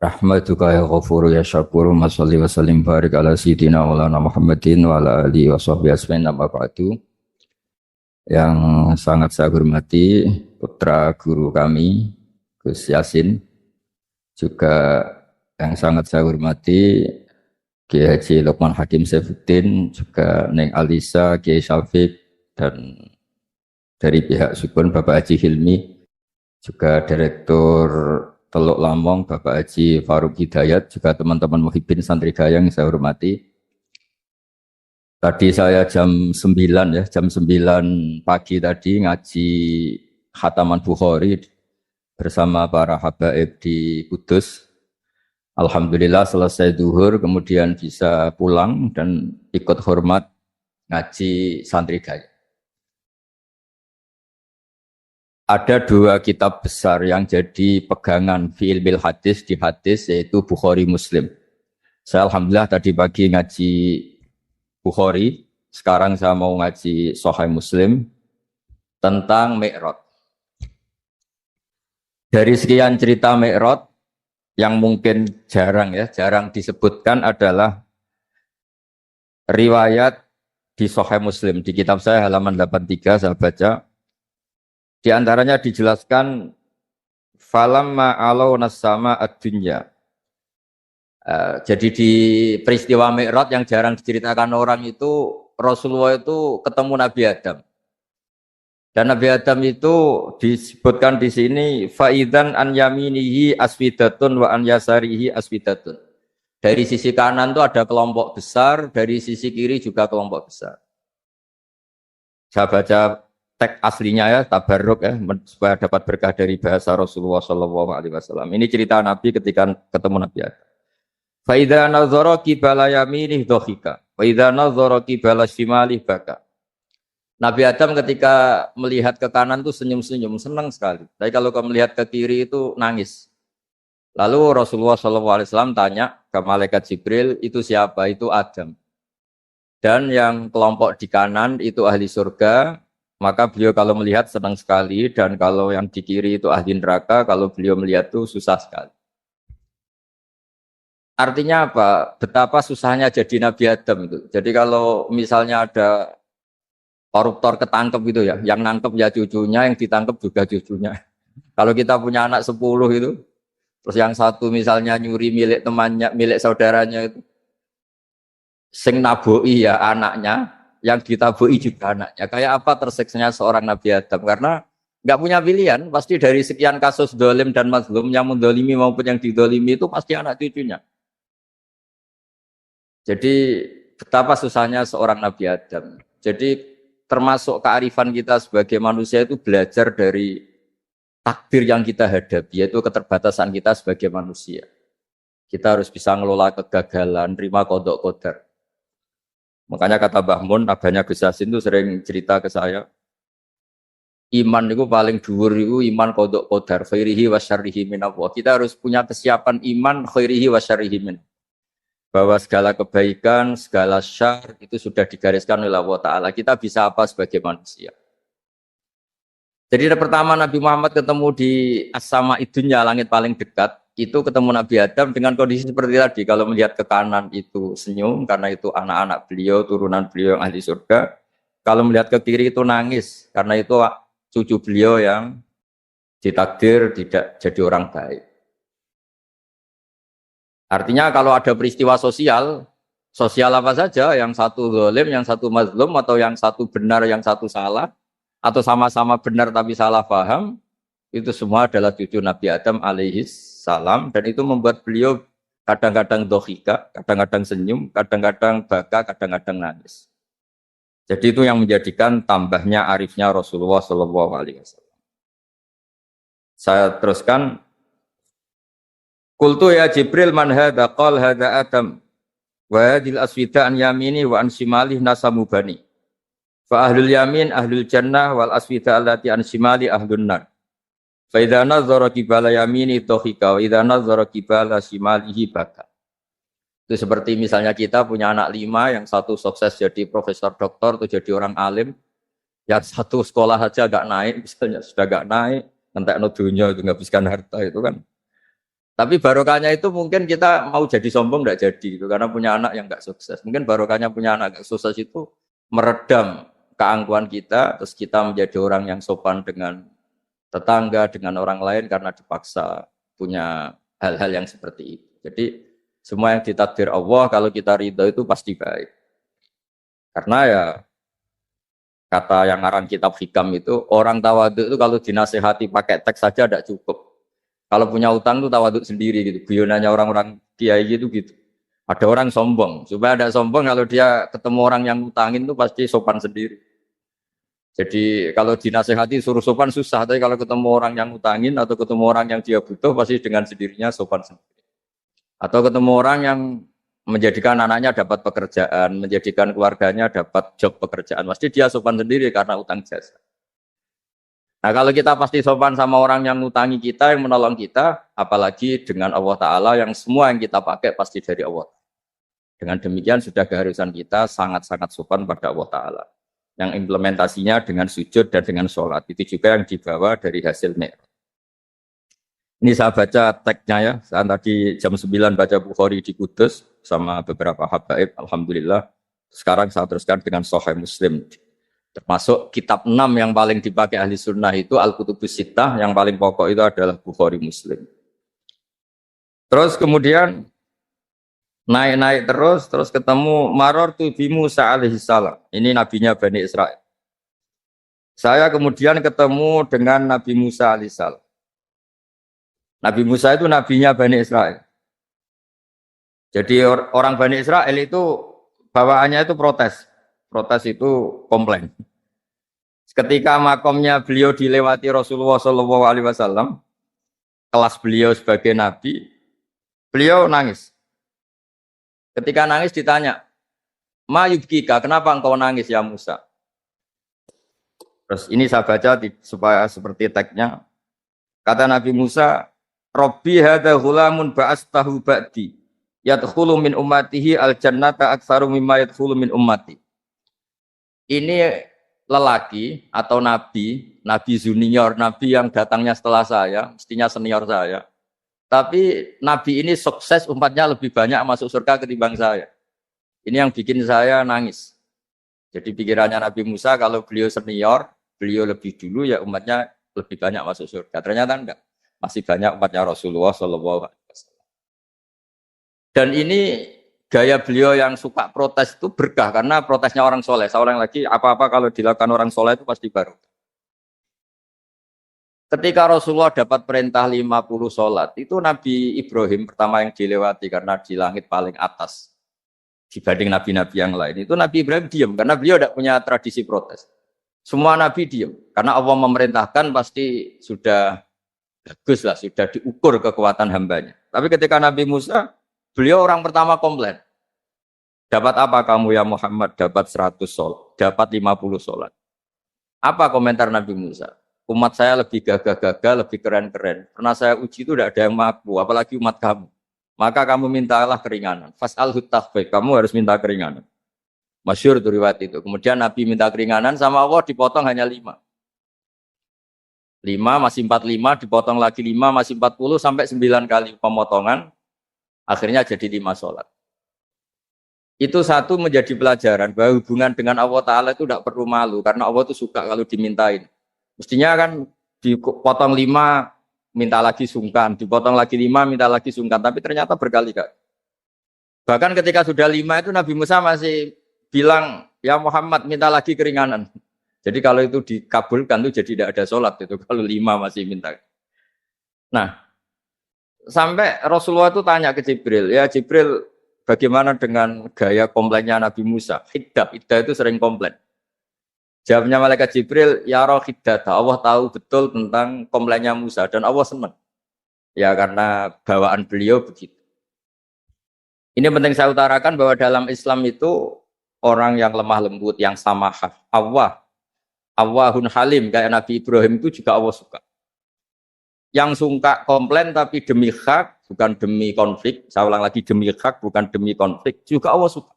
Rahmatuka ya ghafuru ya syakuru. Masalli wa sallim barik ala sayyidina maulana Muhammadin wa ala alihi wa sahbihi asmain nama ba'du. Yang sangat saya hormati putra guru kami Gus Yasin, juga yang sangat saya hormati Kiai Haji Lukman Hakim Saifuddin, juga Neng Alisa, Kiai Syafiq, dan dari pihak Sukun Bapak Haji Hilmi, juga Direktur Teluk Lamong Bapak Haji Faruk Hidayat, juga teman-teman muhibbin santri gayang yang saya hormati. Tadi saya jam 9 pagi tadi ngaji Khataman Bukhari bersama para habaib di Kudus. Alhamdulillah selesai duhur, kemudian bisa pulang dan ikut hormat ngaji santri gayang. Ada dua kitab besar yang jadi pegangan fi ilmil hadis di hadis, yaitu Bukhari Muslim. Saya alhamdulillah tadi pagi ngaji Bukhari, sekarang saya mau ngaji Sahih Muslim tentang Mi'raj. Dari sekian cerita Mi'raj yang mungkin jarang disebutkan adalah riwayat di Sahih Muslim. Di kitab saya halaman 83 saya baca. Di antaranya dijelaskan falamma alawna sama ad-dunya. Jadi di peristiwa Mi'raj yang jarang diceritakan orang itu, Rasulullah itu ketemu Nabi Adam. Dan Nabi Adam itu disebutkan di sini faidan an yaminihi aswidatun wa an yasarihi aswidatun. Dari sisi kanan itu ada kelompok besar, dari sisi kiri juga kelompok besar. Saya baca teks aslinya ya, tabarruk ya, supaya dapat berkah dari bahasa Rasulullah SAW. Ini cerita Nabi ketika ketemu Nabi Adam. Faidha nazara qibala yaminih dhahika, faidha nazara qibala shimalih baka. Nabi Adam ketika melihat ke kanan itu senyum-senyum, senang sekali. Tapi kalau kamu melihat ke kiri itu nangis. Lalu Rasulullah SAW tanya ke malaikat Jibril, itu siapa? Itu Adam. Dan yang kelompok di kanan itu ahli surga, maka beliau kalau melihat senang sekali, dan kalau yang di kiri itu ahli neraka, kalau beliau melihat itu susah sekali. Artinya apa? Betapa susahnya jadi Nabi Adam itu. Jadi kalau misalnya ada koruptor ketangkep gitu ya, yang nangkep ya cucunya, yang ditangkep juga cucunya. Kalau kita punya anak 10 itu, terus yang satu misalnya nyuri milik temannya, milik saudaranya itu, sing naboi ya anaknya, yang ditaboi juga anaknya. Kayak apa tersiksanya seorang Nabi Adam? Karena nggak punya pilihan, pasti dari sekian kasus dolim dan mazlum, yang mendolimi maupun yang didolimi itu pasti anak cucunya. Jadi betapa susahnya seorang Nabi Adam. Jadi termasuk kearifan kita sebagai manusia itu belajar dari takdir yang kita hadapi, yaitu keterbatasan kita sebagai manusia. Kita harus bisa ngelola kegagalan, terima kodok kodar. Makanya kata Mbah Mun, abahnya Gus Yasin itu sering cerita ke saya, iman itu paling dhuwur itu iman kodok kodar, khairihi wa syarrihi minallah. Kita harus punya kesiapan iman khairihi wa syarrihi minallah. Bahwa segala kebaikan, segala syar itu sudah digariskan oleh Allah Ta'ala. Kita bisa apa sebagai manusia? Jadi pertama Nabi Muhammad ketemu di as-sama idunya, langit paling dekat, itu ketemu Nabi Adam dengan kondisi seperti tadi. Kalau melihat ke kanan itu senyum, karena itu anak-anak beliau, turunan beliau yang ahli surga. Kalau melihat ke kiri itu nangis, karena itu cucu beliau yang ditakdir tidak jadi orang baik. Artinya kalau ada peristiwa sosial, sosial apa saja, yang satu zalim, yang satu mazlum, atau yang satu benar, yang satu salah, atau sama-sama benar tapi salah paham, itu semua adalah cucu Nabi Adam alaihis salam, dan itu membuat beliau kadang-kadang dohika, kadang-kadang senyum, kadang-kadang baka, kadang-kadang nangis. Jadi itu yang menjadikan tambahnya arifnya Rasulullah SAW. Saya teruskan. Qultu ya Jibril man hadha qal hadha Adam wa hadhil aswida an yamini wa an shimali nasamu bani. Fa ahlul yamin ahlul jannah wal aswida allati an shimali ahlun nar. Fa idza nazara qibala yamini dhahika wa idza nazara qibala shimalihi baka. Itu seperti misalnya kita punya anak 5, yang satu sukses jadi profesor doktor atau jadi orang alim, yang satu sekolah saja agak naik, misalnya sudah agak naik, entekno dunya itu nghabiskan harta itu kan. Tapi barokahnya itu mungkin kita mau jadi sombong enggak jadi itu karena punya anak yang enggak sukses. Mungkin barokahnya punya anak enggak sukses itu meredam keangkuhan kita, terus kita menjadi orang yang sopan dengan tetangga, dengan orang lain karena dipaksa punya hal-hal yang seperti itu. Jadi semua yang ditakdir Allah kalau kita ridho itu pasti baik. Karena ya kata yang ngarang kitab hikam itu, orang tawadhu itu kalau dinasehati pakai teks saja tidak cukup. Kalau punya utang itu tawaduk sendiri gitu. Guyonannya orang-orang kiai gitu. Ada orang sombong. Supaya ada sombong kalau dia ketemu orang yang utangin itu pasti sopan sendiri. Jadi kalau dinasehati suruh sopan susah. Tapi kalau ketemu orang yang utangin atau ketemu orang yang dia butuh pasti dengan sendirinya sopan sendiri. Atau ketemu orang yang menjadikan anaknya dapat pekerjaan, menjadikan keluarganya dapat job pekerjaan. Pasti dia sopan sendiri karena utang jasa. Nah kalau kita pasti sopan sama orang yang ngutangi kita, yang menolong kita, apalagi dengan Allah Ta'ala yang semua yang kita pakai pasti dari Allah. Dengan demikian sudah keharusan kita sangat-sangat sopan pada Allah Ta'ala. Yang implementasinya dengan sujud dan dengan sholat. Itu juga yang dibawa dari hasil Mi'raj. Ini saya baca teksnya ya, saya tadi jam 9 baca Bukhari di Kudus sama beberapa habaib, Alhamdulillah. Sekarang saya teruskan dengan Sahih Muslim. Termasuk kitab 6 yang paling dipakai ahli sunnah itu Al-Kutubus Sittah, yang paling pokok itu adalah Bukhari Muslim. Terus kemudian naik-naik terus ketemu Maror tu bi Musa alaihi salam. Ini nabinya Bani Israel. Saya kemudian ketemu dengan Nabi Musa alaihissalam. Nabi Musa itu nabinya Bani Israel. Jadi orang Bani Israel itu bawaannya itu protes. Protes itu komplain. Ketika makomnya beliau dilewati Rasulullah SAW, kelas beliau sebagai nabi, beliau nangis. Ketika nangis ditanya, Ma yubkika, kenapa engkau nangis ya Musa? Terus ini saya baca supaya seperti teksnya. Kata Nabi Musa, Rabbi hadza ghulamun ba'astahu ba'di yadkhulu min ummatihi al-jannata aktsaru mimma yadkhulu min ummati. Ini lelaki atau nabi junior, nabi yang datangnya setelah saya, mestinya senior saya. Tapi nabi ini sukses, umatnya lebih banyak masuk surga ketimbang saya. Ini yang bikin saya nangis. Jadi pikirannya Nabi Musa kalau beliau senior, beliau lebih dulu ya umatnya lebih banyak masuk surga. Ternyata enggak. Masih banyak umatnya Rasulullah SAW. Dan ini gaya beliau yang suka protes itu berkah karena protesnya orang soleh. Seorang lagi apa-apa kalau dilakukan orang soleh itu pasti baru. Ketika Rasulullah dapat perintah 50 sholat, itu Nabi Ibrahim pertama yang dilewati karena di langit paling atas dibanding nabi-nabi yang lain. Itu Nabi Ibrahim diam karena beliau tidak punya tradisi protes. Semua nabi diam karena Allah memerintahkan pasti sudah bagus lah, sudah diukur kekuatan hambanya. Tapi ketika Nabi Musa, beliau orang pertama komplain. Dapat apa kamu ya Muhammad? Dapat 100 sholat, dapat 50 sholat. Apa komentar Nabi Musa? Umat saya lebih gagah-gagah, lebih keren-keren. Pernah saya uji itu tidak ada yang mampu, apalagi umat kamu. Maka kamu mintalah keringanan. Fas'alhu takhfif, kamu harus minta keringanan. Masyhur itu riwayat itu. Kemudian Nabi minta keringanan sama Allah dipotong hanya 5. 5 masih 45, dipotong lagi 5 masih 40 sampai 9 kali pemotongan. Akhirnya jadi 5 sholat. Itu satu menjadi pelajaran bahwa hubungan dengan Allah Ta'ala itu tidak perlu malu. Karena Allah itu suka kalau dimintain. Mestinya kan dipotong 5, minta lagi sungkan. Dipotong lagi 5, minta lagi sungkan. Tapi ternyata berkali-kali. Bahkan ketika sudah 5 itu Nabi Musa masih bilang, ya Muhammad minta lagi keringanan. Jadi kalau itu dikabulkan itu jadi tidak ada sholat. Itu kalau 5 masih minta. Nah, sampai Rasulullah itu tanya ke Jibril. Ya Jibril, bagaimana dengan gaya komplainnya Nabi Musa? Hiddah itu sering komplain. Jawabnya malaikat Jibril, ya roh hiddah. Allah tahu betul tentang komplainnya Musa dan Allah senang. Ya karena bawaan beliau begitu. Ini penting saya utarakan bahwa dalam Islam itu orang yang lemah lembut, yang samahah, Allahun halim kayak Nabi Ibrahim itu juga Allah suka. Yang suka komplain tapi demi hak, bukan demi konflik. Saya ulang lagi, demi hak, bukan demi konflik. Juga Allah suka.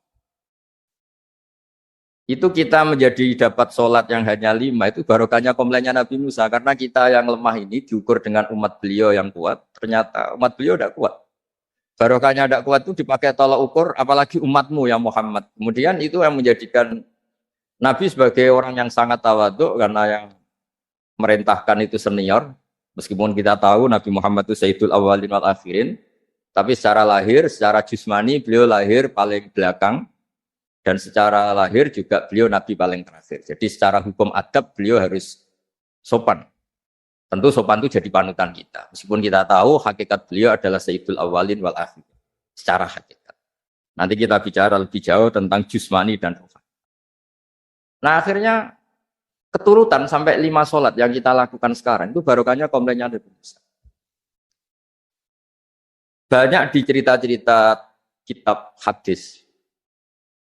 Itu kita menjadi dapat sholat yang hanya 5, itu barokahnya komplainnya Nabi Musa. Karena kita yang lemah ini diukur dengan umat beliau yang kuat. Ternyata umat beliau tidak kuat. Barokahnya tidak kuat itu dipakai tolak ukur, apalagi umatmu ya Muhammad. Kemudian itu yang menjadikan Nabi sebagai orang yang sangat tawaduk, karena yang merintahkan itu senior. Meskipun kita tahu Nabi Muhammad itu Sayyidul Awwalin wal Akhirin, tapi secara lahir, secara jusmani beliau lahir paling belakang, dan secara lahir juga beliau Nabi paling terakhir. Jadi secara hukum adab beliau harus sopan. Tentu sopan itu jadi panutan kita. Meskipun kita tahu hakikat beliau adalah Sayyidul Awwalin wal Akhirin. Secara hakikat. Nanti kita bicara lebih jauh tentang jusmani dan rohani. Nah akhirnya keturutan sampai 5 sholat yang kita lakukan sekarang itu barokahnya komplainnya Nabi Musa. Banyak di cerita-cerita kitab hadis.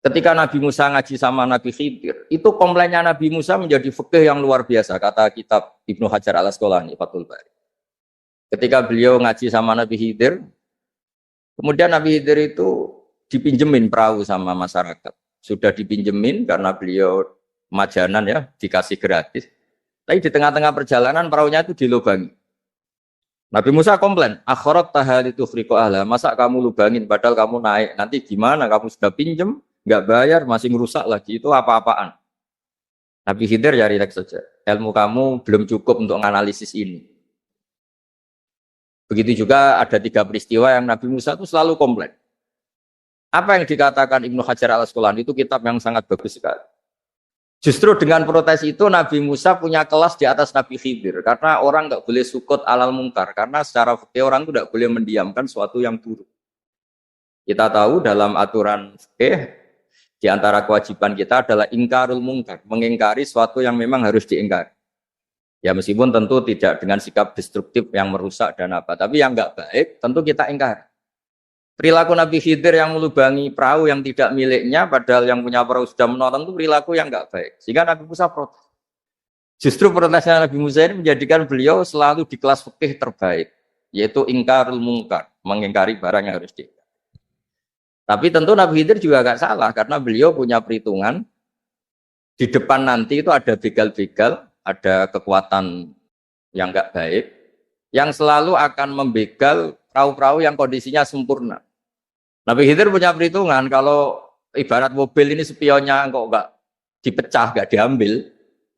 Ketika Nabi Musa ngaji sama Nabi Khidir, itu komplainnya Nabi Musa menjadi fikih yang luar biasa, kata kitab Ibnu Hajar al-Asqalani, Fathul Bari. Ketika beliau ngaji sama Nabi Khidir, kemudian Nabi Khidir itu dipinjemin perahu sama masyarakat. Sudah dipinjemin karena beliau majanan ya, dikasih gratis. Tapi di tengah-tengah perjalanan perahunya itu dilubangi. Nabi Musa komplain, akhirat tahal itu friko ahla, masa kamu lubangin padahal kamu naik, nanti gimana, kamu sudah pinjem, nggak bayar, masih ngerusak lagi, itu apa-apaan. Nabi Khidir ya rileks saja, ilmu kamu belum cukup untuk menganalisis ini. Begitu juga ada 3 peristiwa yang Nabi Musa itu selalu komplain. Apa yang dikatakan Ibnu Hajar al-Asqalani itu kitab yang sangat bagus sekali. Justru dengan protes itu Nabi Musa punya kelas di atas Nabi Khidir karena orang nggak boleh sukut alal mungkar karena secara fikih orang itu nggak boleh mendiamkan suatu yang buruk. Kita tahu dalam aturan fikih di antara kewajiban kita adalah ingkarul mungkar, mengingkari suatu yang memang harus diingkari. Ya meskipun tentu tidak dengan sikap destruktif yang merusak dan apa, tapi yang nggak baik tentu kita ingkari. Perilaku Nabi Khidir yang melubangi perahu yang tidak miliknya, padahal yang punya perahu sudah menolong itu perilaku yang nggak baik. Sehingga Nabi Musa protes. Justru protesnya Nabi Musa ini menjadikan beliau selalu di kelas fikih terbaik, yaitu ingkarul mungkar, mengingkari barang yang harus diingkari. Tapi tentu Nabi Khidir juga nggak salah, karena beliau punya perhitungan, di depan nanti itu ada begal-begal, ada kekuatan yang nggak baik, yang selalu akan membegal perahu-perahu yang kondisinya sempurna. Nabi Khidir punya perhitungan, kalau ibarat mobil ini spionnya kok nggak dipecah, nggak diambil,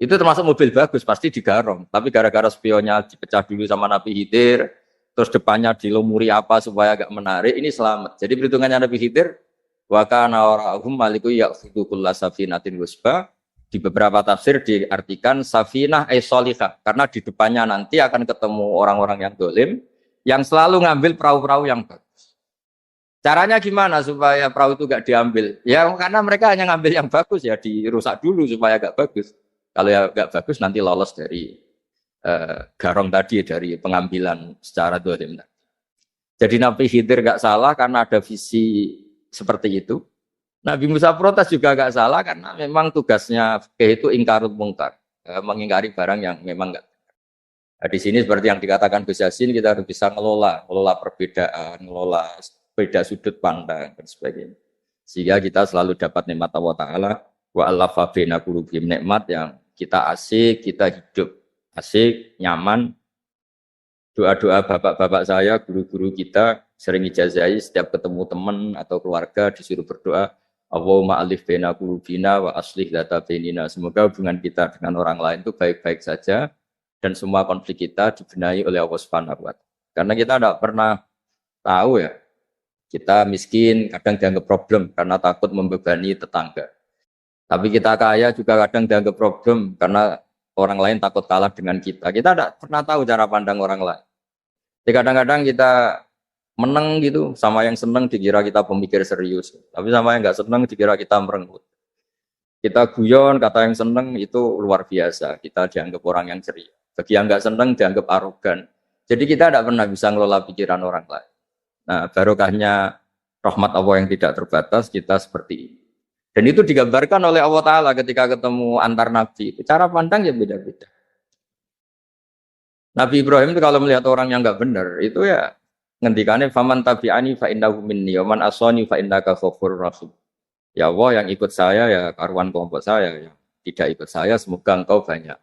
itu termasuk mobil bagus, pasti digarong. Tapi gara-gara spionnya dipecah dulu sama Nabi Khidir, terus depannya dilumuri apa supaya agak menarik, ini selamat. Jadi perhitungannya Nabi Khidir, wa kana warahum maliku ya'khudhu kulla safinatin wasba. Di beberapa tafsir diartikan safinah solihah, karena di depannya nanti akan ketemu orang-orang yang dolim, yang selalu ngambil perahu-perahu yang bagus. Caranya gimana supaya perahu itu gak diambil? Ya karena mereka hanya ngambil yang bagus, ya dirusak dulu supaya gak bagus. Kalau ya gak bagus nanti lolos dari garong tadi, dari pengambilan secara dolim tadi. Jadi Nabi Khidir gak salah karena ada visi seperti itu. Nabi Musa protes juga gak salah karena memang tugasnya itu ingkarul mungkar, mengingkari barang yang memang gak. Nah, di sini seperti yang dikatakan Gus Yassin, kita harus bisa ngelola perbedaan, ngelola beda sudut pandang dan sebagainya. Sehingga kita selalu dapat nikmat Allah Ta'ala, wa allafa baina qulubihim, nikmat yang kita asik, kita hidup asik, nyaman. Doa-doa bapak-bapak saya, guru-guru kita sering ijazahi setiap ketemu teman atau keluarga disuruh berdoa, Allahumma alif baina qulubina wa aslih dzata bainina. Semoga hubungan kita dengan orang lain itu baik-baik saja dan semua konflik kita dibenahi oleh Allah Subhanahu wa Ta'ala. Karena kita tidak pernah tahu ya, kita miskin kadang dianggap problem karena takut membebani tetangga. Tapi kita kaya juga kadang dianggap problem karena orang lain takut kalah dengan kita. Kita tidak pernah tahu cara pandang orang lain. Jadi kadang-kadang kita menang gitu, sama yang senang dikira kita pemikir serius. Tapi sama yang nggak senang dikira kita merenggut. Kita guyon, kata yang senang itu luar biasa. Kita dianggap orang yang ceria. Bagi yang nggak senang dianggap arogan. Jadi kita tidak pernah bisa ngelola pikiran orang lain. Nah, barokahnya rahmat Allah yang tidak terbatas, kita seperti ini. Dan itu digambarkan oleh Allah Ta'ala ketika ketemu antar Nabi. Cara pandang ya beda-beda. Nabi Ibrahim itu kalau melihat orang yang nggak benar, itu ya ngendikannya faman tabi'ani fa innahu minni wa man asani fa innaka ghafurur rahim. Ya Allah, yang ikut saya ya karuan kelompok saya, yang tidak ikut saya semoga engkau banyak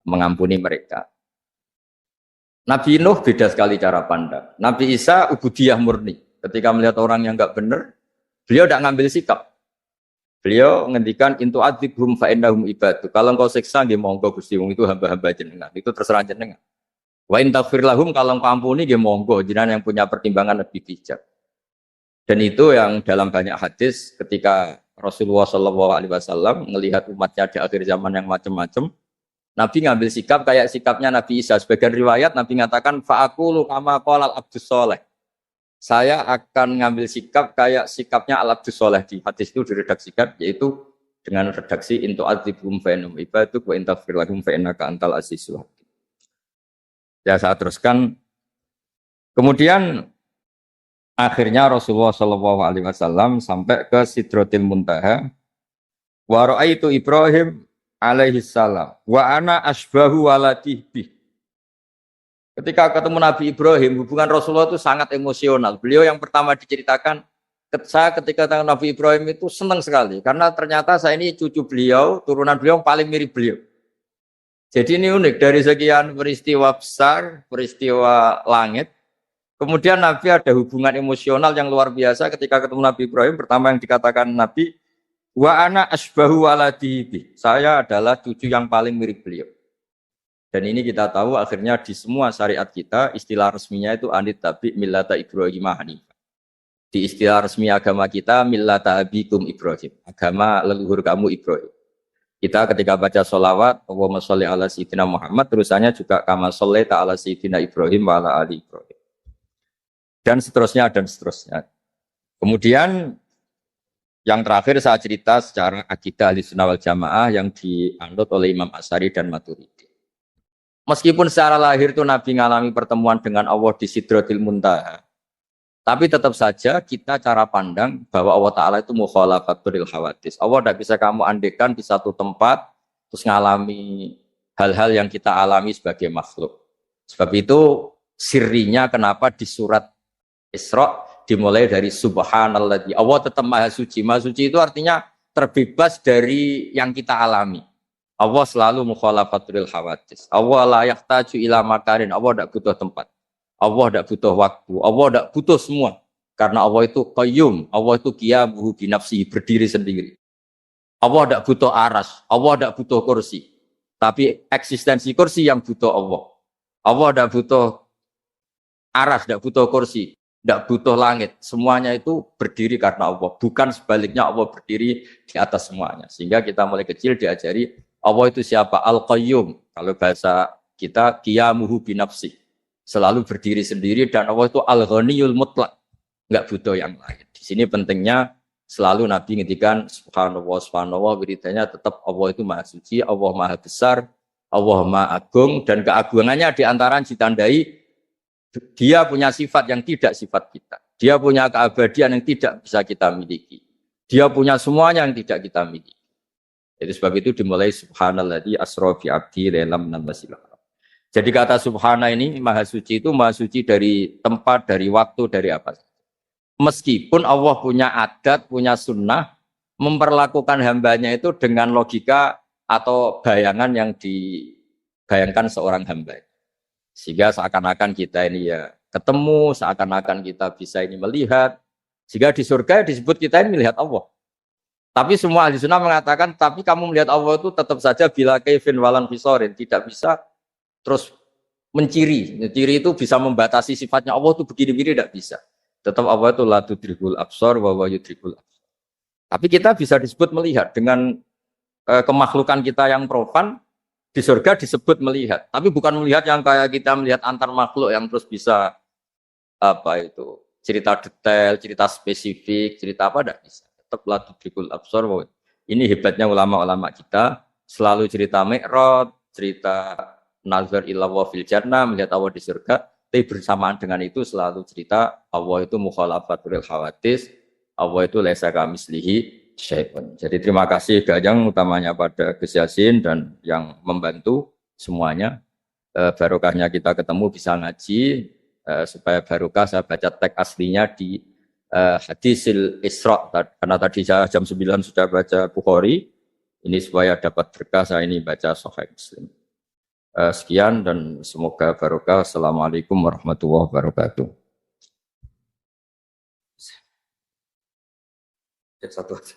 mengampuni mereka. Nabi Nuh beda sekali cara pandang. Nabi Isa ubudiyah murni. Ketika melihat orang yang enggak benar, beliau tidak ngambil sikap. Beliau ngendikan intu adzibhum fa innahum ibadu. Kalau engkau siksa nggih monggo Gusti, wong itu hamba-hamba jenengan. Itu terserah jenengan. Wa in taghfir lahum, kalau engkau ampuni nggih monggo, jenengan yang punya pertimbangan lebih bijak. Dan itu yang dalam banyak hadis ketika Rasulullah SAW melihat umatnya di akhir zaman yang macam-macam, Nabi ngambil sikap kayak sikapnya Nabi Isa. Sebagian riwayat Nabi mengatakan fa'aqulu kama qala al-abdus soleh. Saya akan ngambil sikap kayak sikapnya al-abdus soleh. Di hadis itu diredaksikan yaitu dengan redaksi intu adzibhum fa innahum ibaduk wa in taghfir lahum fa innaka antal azizul hakim. Ya saya teruskan. Kemudian akhirnya Rasulullah SAW sampai ke Sidratil Muntaha. Wa ra'aitu Ibrahim alaihi salam wa ana asbahu waladih bih. Ketika ketemu Nabi Ibrahim, hubungan Rasulullah itu sangat emosional. Beliau yang pertama diceritakan, saya ketika ketemu Nabi Ibrahim itu senang sekali karena ternyata saya ini cucu beliau, turunan beliau paling mirip beliau. Jadi ini unik, dari sekian peristiwa besar, peristiwa langit, kemudian Nabi ada hubungan emosional yang luar biasa ketika ketemu Nabi Ibrahim. Pertama yang dikatakan Nabi, wa ana asbahu waladihi. Saya adalah cucu yang paling mirip beliau. Dan ini kita tahu akhirnya di semua syariat kita istilah resminya itu anit tabi millata Ibrahim hanifah. Di istilah resmi agama kita millata abikum Ibrahim, agama leluhur kamu Ibrahim. Kita ketika baca sholawat, Allahumma sholli ala sayyidina Muhammad, terusannya juga kama shollaita ala sayyidina Ibrahim wa ala ali Ibrahim. Dan seterusnya, dan seterusnya. Kemudian yang terakhir saya cerita secara akidah Ahlussunnah wal Jamaah yang dianut oleh Imam Asy'ari dan Maturidi. Meskipun secara lahir itu Nabi mengalami pertemuan dengan Allah di Sidratil Muntaha, tapi tetap saja kita cara pandang bahwa Allah Ta'ala itu mukhalafatul hawadis. Allah tidak bisa kamu andekan di satu tempat terus ngalami hal-hal yang kita alami sebagai makhluk. Sebab itu sirinya kenapa di surat Isra dimulai dari subhanalladzi. Allah tetap maha suci. Maha suci itu artinya terbebas dari yang kita alami. Allah selalu mukhalafatul hawadis. Allah la yahtaju ila makarin. Allah tidak butuh tempat. Allah tidak butuh waktu, Allah tidak butuh semua. Karena Allah itu qayyum, Allah itu qiyamuhu binafsihi, berdiri sendiri. Allah tidak butuh aras, Allah tidak butuh kursi. Tapi eksistensi kursi yang butuh Allah. Allah tidak butuh aras, tidak butuh kursi, tidak butuh langit. Semuanya itu berdiri karena Allah. Bukan sebaliknya Allah berdiri di atas semuanya. Sehingga kita mulai kecil diajari Allah itu siapa? Al-Qayyum. Kalau bahasa kita, qiyamuhu binafsihi. Selalu berdiri sendiri dan Allah itu al-ghaniyul mutlak, enggak butuh yang lain. Di sini pentingnya selalu Nabi ngintikan subhanallah wiridanya tetap Allah itu maha suci, Allah maha besar, Allah maha agung, dan keagungannya diantara ditandai dia punya sifat yang tidak sifat kita. Dia punya keabadian yang tidak bisa kita miliki. Dia punya semuanya yang tidak kita miliki. Jadi sebab itu dimulai subhanalladzi asra bi abdi lailam minal masjidil. Jadi kata subhana ini maha suci itu maha suci dari tempat, dari waktu, dari apa. Meskipun Allah punya adat, punya sunnah, memperlakukan hambanya itu dengan logika atau bayangan yang dibayangkan seorang hamba. Sehingga seakan-akan kita ini ya ketemu, seakan-akan kita bisa ini melihat. Sehingga di surga disebut kita ini melihat Allah. Tapi semua ahli sunnah mengatakan, tapi kamu melihat Allah itu tetap saja bila kaifin walan fisorin, tidak bisa terus menciri itu bisa membatasi sifatnya Allah itu begini-begini tidak bisa. Tetap Allah itu la tudrikul absar wa huwa yudrikul absar. Tapi kita bisa disebut melihat dengan kemakhlukan kita yang profan di surga disebut melihat. Tapi bukan melihat yang kayak kita melihat antar makhluk yang terus bisa apa itu cerita detail, cerita spesifik, cerita apa tidak bisa. Tetap la tudrikul absar. Ini hebatnya ulama-ulama kita selalu cerita Mi'raj, cerita nazar ilallah fil jannah, melihat Allah di surga, tapi bersamaan dengan itu selalu cerita Allah itu mukhalafatul hawadis, Allah itu laisa kamislihi syai'un. Jadi terima kasih Gajang utamanya pada Gus Yasin dan yang membantu semuanya. Barokahnya kita ketemu bisa ngaji, supaya barokah saya baca teks aslinya di hadisil Isra, karena tadi saya jam 9 sudah baca Bukhari, ini supaya dapat berkah saya ini baca Sahih Muslim. Sekian dan semoga barokah. Assalamualaikum warahmatullahi wabarakatuh. Satu aja.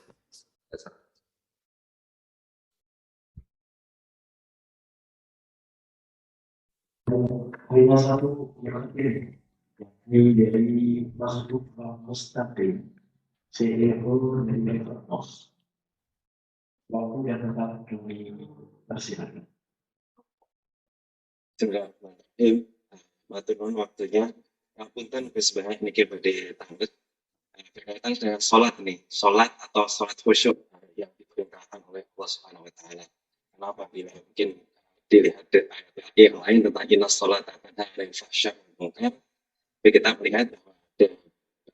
Hanya satu yang ini dari masuk mustaqim CEO dari Letterbox. Waktu dan tempat kami persilakan. Bismillahirrahmanirrahim. Matur nuwun waktunya. Ngapunten Gus Bah niki badhe tanggep berkaitan dengan sholat nih, sholat atau sholat khusyuk yang diperintahkan oleh Allah Subhanahu Wa Taala. Kenapa bila mungkin dilihat ayat yang lain tentang inas sholat akan ada yang fahsyah mungkin, tapi kita melihat bahwa ada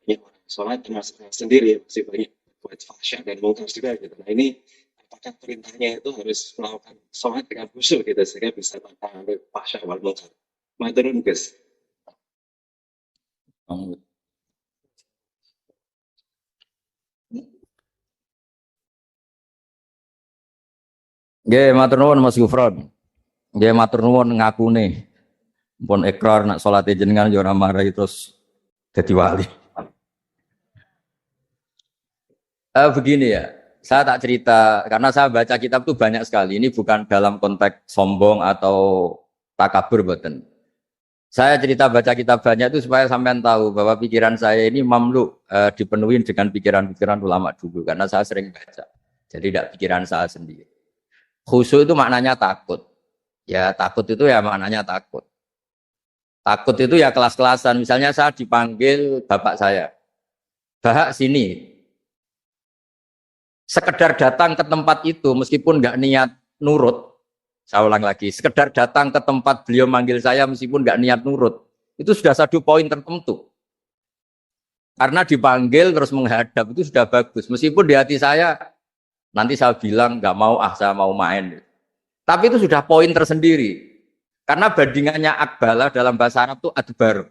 banyak orang sholat termasuk sendiri masih banyak buat fahsyah dan mungkar juga gitu. Nah ini apakah perintahnya itu harus melakukan sholat dengan khusyuk gitu sehingga bisa menangani fahsyah wal munkar. Matur nuwun Gus. Nggih, matur nuwun Mas Gufron. Nggih, matur nuwun ngakune. Pun ikrar nak salate jenengan yo ora marahi terus dadi wali. Begini ya, saya tak cerita karena saya baca kitab tuh banyak sekali. Ini bukan dalam konteks sombong atau takabur boten. Saya cerita baca kitab banyak itu supaya sampean tahu bahwa pikiran saya ini mamluk dipenuhi dengan pikiran-pikiran ulama dulu karena saya sering baca. Jadi tidak pikiran saya sendiri. Khusyuk itu maknanya takut. Ya takut itu ya maknanya takut. Takut itu ya kelas-kelasan. Misalnya saya dipanggil bapak saya. Bahak sini. Sekedar datang ke tempat itu meskipun nggak niat nurut. Saya ulang lagi. Sekedar datang ke tempat beliau manggil saya meskipun nggak niat nurut. Itu sudah satu poin tertentu. Karena dipanggil terus menghadap itu sudah bagus. Meskipun di hati saya nanti saya bilang nggak mau saya mau main. Tapi itu sudah poin tersendiri. Karena bandingannya akbala dalam bahasa Arab itu adbar.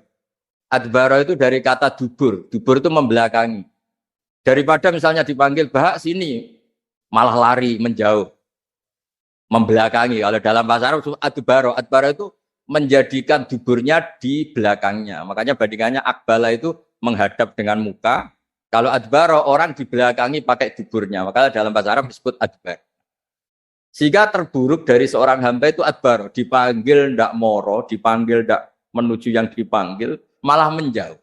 Adbaro itu dari kata dubur. Dubur itu membelakangi. Daripada misalnya dipanggil bahak sini, malah lari, menjauh. Membelakangi. Kalau dalam bahasa Arab itu adbaro. Adbaro itu menjadikan duburnya di belakangnya. Makanya bandingannya akbala itu menghadap dengan muka. Kalau adbaro orang di belakangi pakai duburnya. Makanya dalam bahasa Arab disebut adbar. Sehingga terburuk dari seorang hamba itu adbar, dipanggil ndak moro, dipanggil ndak menuju yang dipanggil, malah menjauh.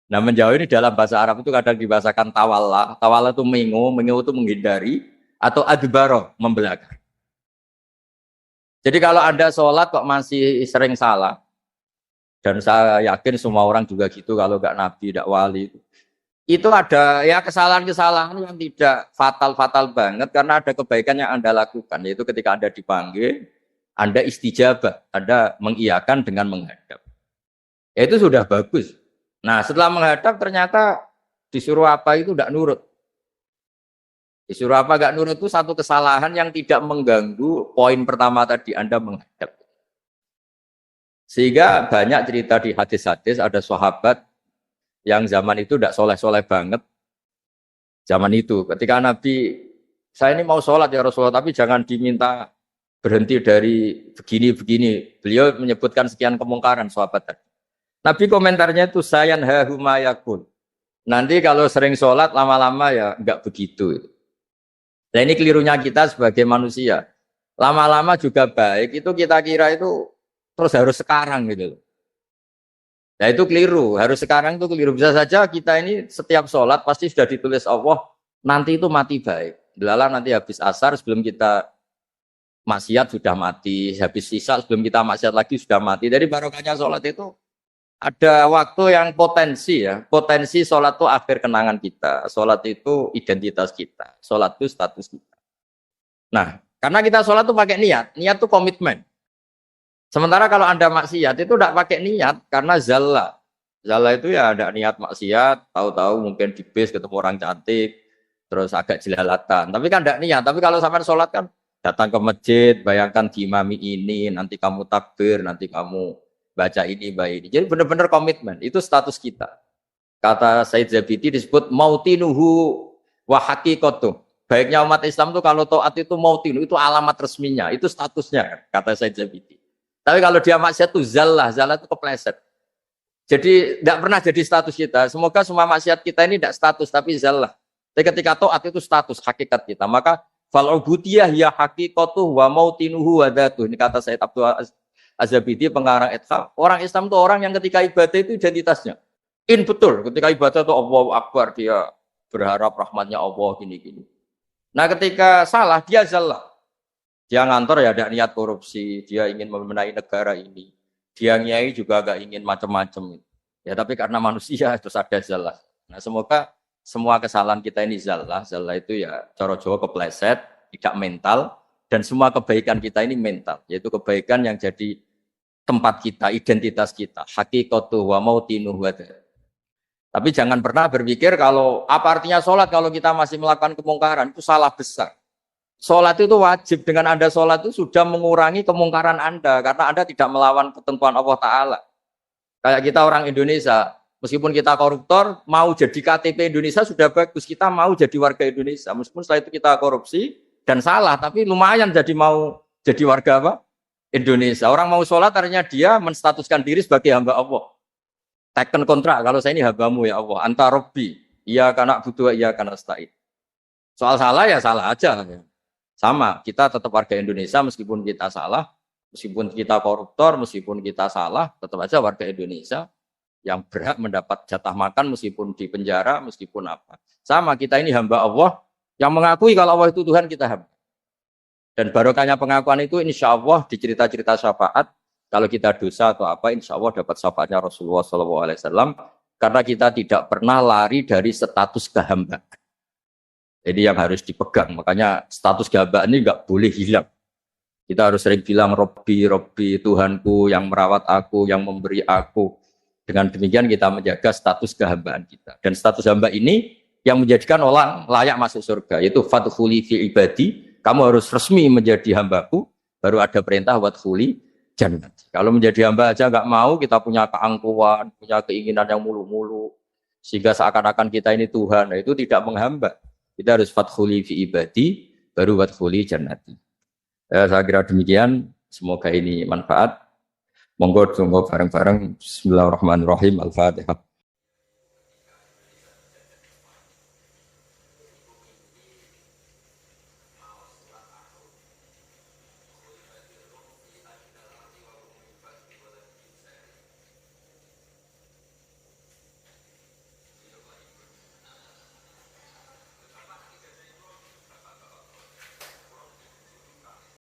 Nah menjauh ini dalam bahasa Arab itu kadang dibahasakan tawalla. Tawalla itu mengo itu menghindari, atau adbaro, membelakang. Jadi kalau Anda sholat kok masih sering salah, dan saya yakin semua orang juga gitu kalau nggak nabi, nggak wali, itu ada ya kesalahan-kesalahan yang tidak fatal-fatal banget karena ada kebaikan yang Anda lakukan, yaitu ketika Anda dipanggil, Anda istijabah, Anda mengiyakan dengan menghadap. Ya, itu sudah bagus. Nah setelah menghadap ternyata disuruh apa itu tidak nurut. Disuruh apa nggak nurut itu satu kesalahan yang tidak mengganggu poin pertama tadi, Anda menghadap. Sehingga banyak cerita di hadis-hadis ada sahabat yang zaman itu tidak soleh-soleh banget. Zaman itu, ketika Nabi, saya ini mau sholat ya Rasulullah, tapi jangan diminta berhenti dari begini-begini. Beliau menyebutkan sekian kemungkaran sahabat tadi. Nabi komentarnya itu sayan hahumayakun. Nanti kalau sering sholat lama-lama ya enggak begitu. Nah ini kelirunya kita sebagai manusia. Lama-lama juga baik, itu kita kira itu terus harus sekarang gitu. Nah itu keliru, harus sekarang itu keliru. Bisa saja kita ini setiap sholat pasti sudah ditulis Allah, nanti itu mati baik. Lala nanti habis asar sebelum kita maksiat sudah mati, habis sisa sebelum kita maksiat lagi sudah mati. Dari barokahnya sholat itu ada waktu yang potensi ya, potensi sholat itu akhir kenangan kita. Sholat itu identitas kita, sholat itu status kita. Nah, karena kita sholat itu pakai niat itu komitmen. Sementara kalau Anda maksiat itu tidak pakai niat karena zalla. Zalla itu ya ada niat maksiat, tahu-tahu mungkin di bis ketemu orang cantik, terus agak jelalatan. Tapi kan tidak niat. Tapi kalau sampai sholat kan datang ke masjid, bayangkan diimami ini, nanti kamu takbir, nanti kamu baca ini, baca ini. Jadi benar-benar komitmen. Itu status kita. Kata Said Zabidi disebut mautinuhu wa haqiqatuh. Baiknya umat Islam itu kalau taat itu mautinu, itu alamat resminya, itu statusnya, kata Said Zabidi. Tapi kalau dia maksiat itu zallah itu kepleset. Jadi tidak pernah jadi status kita. Semoga semua maksiat kita ini tidak status, tapi zallah. Tapi ketika taat itu status, hakikat kita. Maka fal'ubudiyah ya haqiqatuh wa mautinuhu wa dhatuh. Ini kata Said Abdul Az-Zabidi, pengarang Ithaf. Orang Islam itu orang yang ketika ibadah itu identitasnya. Betul, ketika ibadah itu Allahu Akbar, dia berharap rahmatnya Allah, gini-gini. Nah ketika salah, dia zallah. Dia ngantor ya ada niat korupsi, dia ingin membenahi negara ini. Dia nyai juga agak ingin macam-macam. Ya tapi karena manusia terus ada zallah. Nah semoga semua kesalahan kita ini zallah. Zallah itu ya cara Jawa kepleset, tidak mental. Dan semua kebaikan kita ini mental. Yaitu kebaikan yang jadi tempat kita, identitas kita. Haqiqatuh wa mautinuhu wa dhatuh. Tapi jangan pernah berpikir kalau apa artinya sholat kalau kita masih melakukan kemungkaran, itu salah besar. Sholat itu wajib, dengan Anda sholat itu sudah mengurangi kemungkaran Anda, karena Anda tidak melawan ketentuan Allah Ta'ala. Kayak kita orang Indonesia, meskipun kita koruptor, mau jadi KTP Indonesia sudah bagus, kita mau jadi warga Indonesia. Meskipun setelah itu kita korupsi dan salah, tapi lumayan jadi mau jadi warga apa? Indonesia. Orang mau sholat artinya dia menstatuskan diri sebagai hamba Allah. Teken kontrak, kalau saya ini hambamu ya Allah, anta robbi, iya karena butuh, iya karena stain. Soal salah ya salah aja. Sama, kita tetap warga Indonesia meskipun kita salah, meskipun kita koruptor, meskipun kita salah, tetap aja warga Indonesia yang berhak mendapat jatah makan meskipun di penjara, meskipun apa. Sama, kita ini hamba Allah yang mengakui kalau Allah itu Tuhan, kita hamba. Dan barokahnya pengakuan itu insya Allah di cerita-cerita syafaat, kalau kita dosa atau apa, insya Allah dapat syafaatnya Rasulullah SAW. Karena kita tidak pernah lari dari status kehambaan. Jadi yang harus dipegang. Makanya status kehambaan ini nggak boleh hilang. Kita harus sering bilang, Robbi, Robbi, Tuhanku yang merawat aku, yang memberi aku. Dengan demikian kita menjaga status kehambaan kita. Dan status hamba ini yang menjadikan orang layak masuk surga. Yaitu fadkhuli fi ibadi. Kamu harus resmi menjadi hambaku. Baru ada perintah wadkhuli jannah. Kalau menjadi hamba aja nggak mau, kita punya keangkuhan, punya keinginan yang mulu-mulu. Sehingga seakan-akan kita ini Tuhan. Nah, itu tidak menghamba. Kita harus fadkhuli fi ibadi. Baru wadkhuli jannati. Saya kira demikian. Semoga ini manfaat. Monggo bareng-bareng. Bismillahirrahmanirrahim. Al-Fatihah.